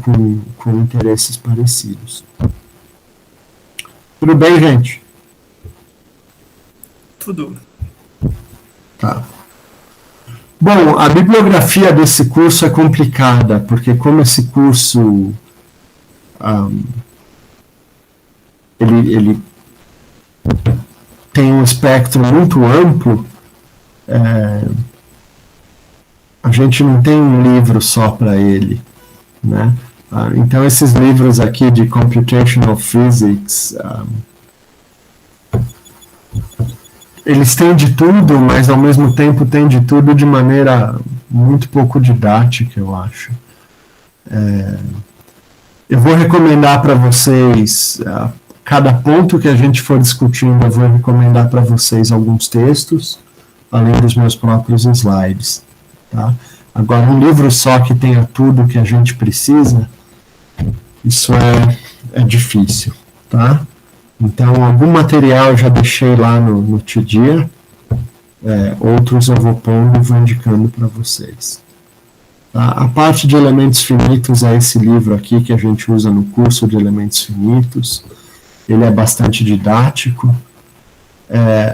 com interesses parecidos. Tudo bem, gente? Tudo. Tá. Bom, a bibliografia desse curso é complicada, porque como esse curso ele tem um espectro muito amplo, a gente não tem um livro só para ele, né? Então esses livros aqui de Computational Physics, eles têm de tudo, mas ao mesmo tempo têm de tudo de maneira muito pouco didática, eu acho. Eu vou recomendar para vocês, cada ponto que a gente for discutindo, eu vou recomendar para vocês alguns textos, além dos meus próprios slides. Tá? Agora, um livro só que tenha tudo que a gente precisa, isso é difícil. Tá? Então, algum material eu já deixei lá no TDIA, outros eu vou pondo e vou indicando para vocês. A parte de elementos finitos é esse livro aqui que a gente usa no curso de elementos finitos. Ele é bastante didático,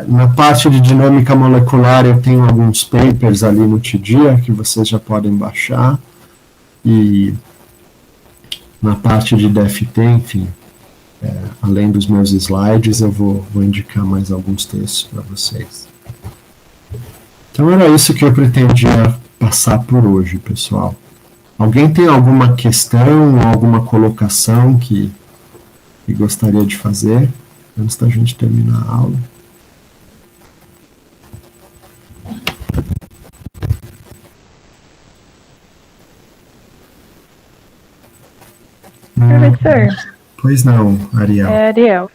Na parte de dinâmica molecular, eu tenho alguns papers ali no TDIA que vocês já podem baixar. E na parte de DFT, enfim, além dos meus slides, eu vou indicar mais alguns textos para vocês. Então era isso que eu pretendia passar por hoje, pessoal. Alguém tem alguma questão ou alguma colocação que gostaria de fazer antes da gente terminar a aula? Professor, Pois não, Ariel. Ariel.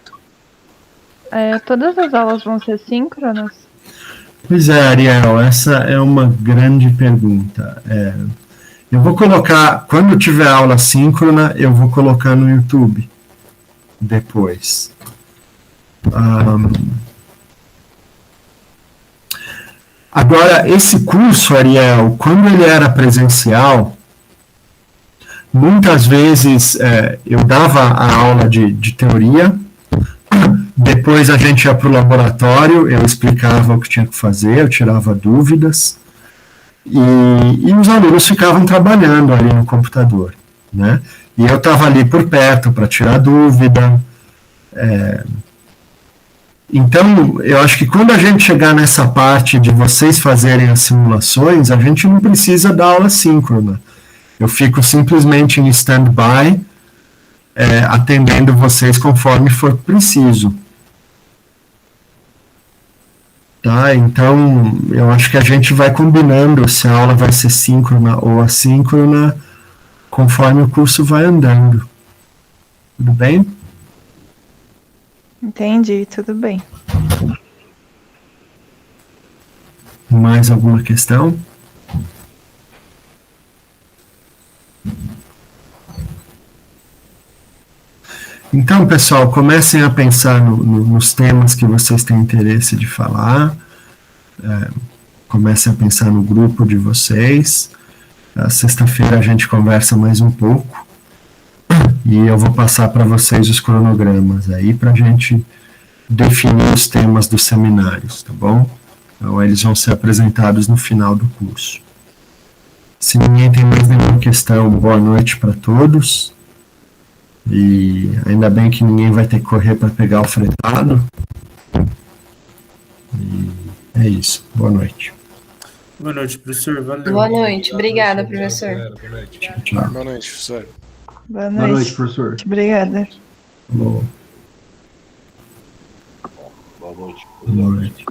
Todas as aulas vão ser síncronas? Pois é, Ariel, essa é uma grande pergunta. Eu vou colocar, quando tiver aula síncrona, eu vou colocar no YouTube depois. Agora, esse curso, Ariel, quando ele era presencial, muitas vezes eu dava a aula de teoria, depois a gente ia para o laboratório, eu explicava o que tinha que fazer, eu tirava dúvidas, e os alunos ficavam trabalhando ali no computador, né? E eu estava ali por perto para tirar dúvida. Então, eu acho que quando a gente chegar nessa parte de vocês fazerem as simulações, a gente não precisa dar aula síncrona. Eu fico simplesmente em stand-by, atendendo vocês conforme for preciso. Tá? Então, eu acho que a gente vai combinando se a aula vai ser síncrona ou assíncrona, conforme o curso vai andando. Tudo bem? Entendi, tudo bem. Mais alguma questão? Então, pessoal, comecem a pensar nos temas que vocês têm interesse de falar. Comecem a pensar no grupo de vocês. Sexta-feira a gente conversa mais um pouco. E eu vou passar para vocês os cronogramas aí para a gente definir os temas dos seminários, tá bom? Então, eles vão ser apresentados no final do curso. Se ninguém tem mais nenhuma questão, boa noite para todos. E ainda bem que ninguém vai ter que correr para pegar o fretado. E é isso. Boa noite. Boa noite, professor. Valeu. Boa noite. Obrigada, professor. Tchau. Boa noite, professor. Boa noite, professor. Obrigada. Boa Boa noite. noite.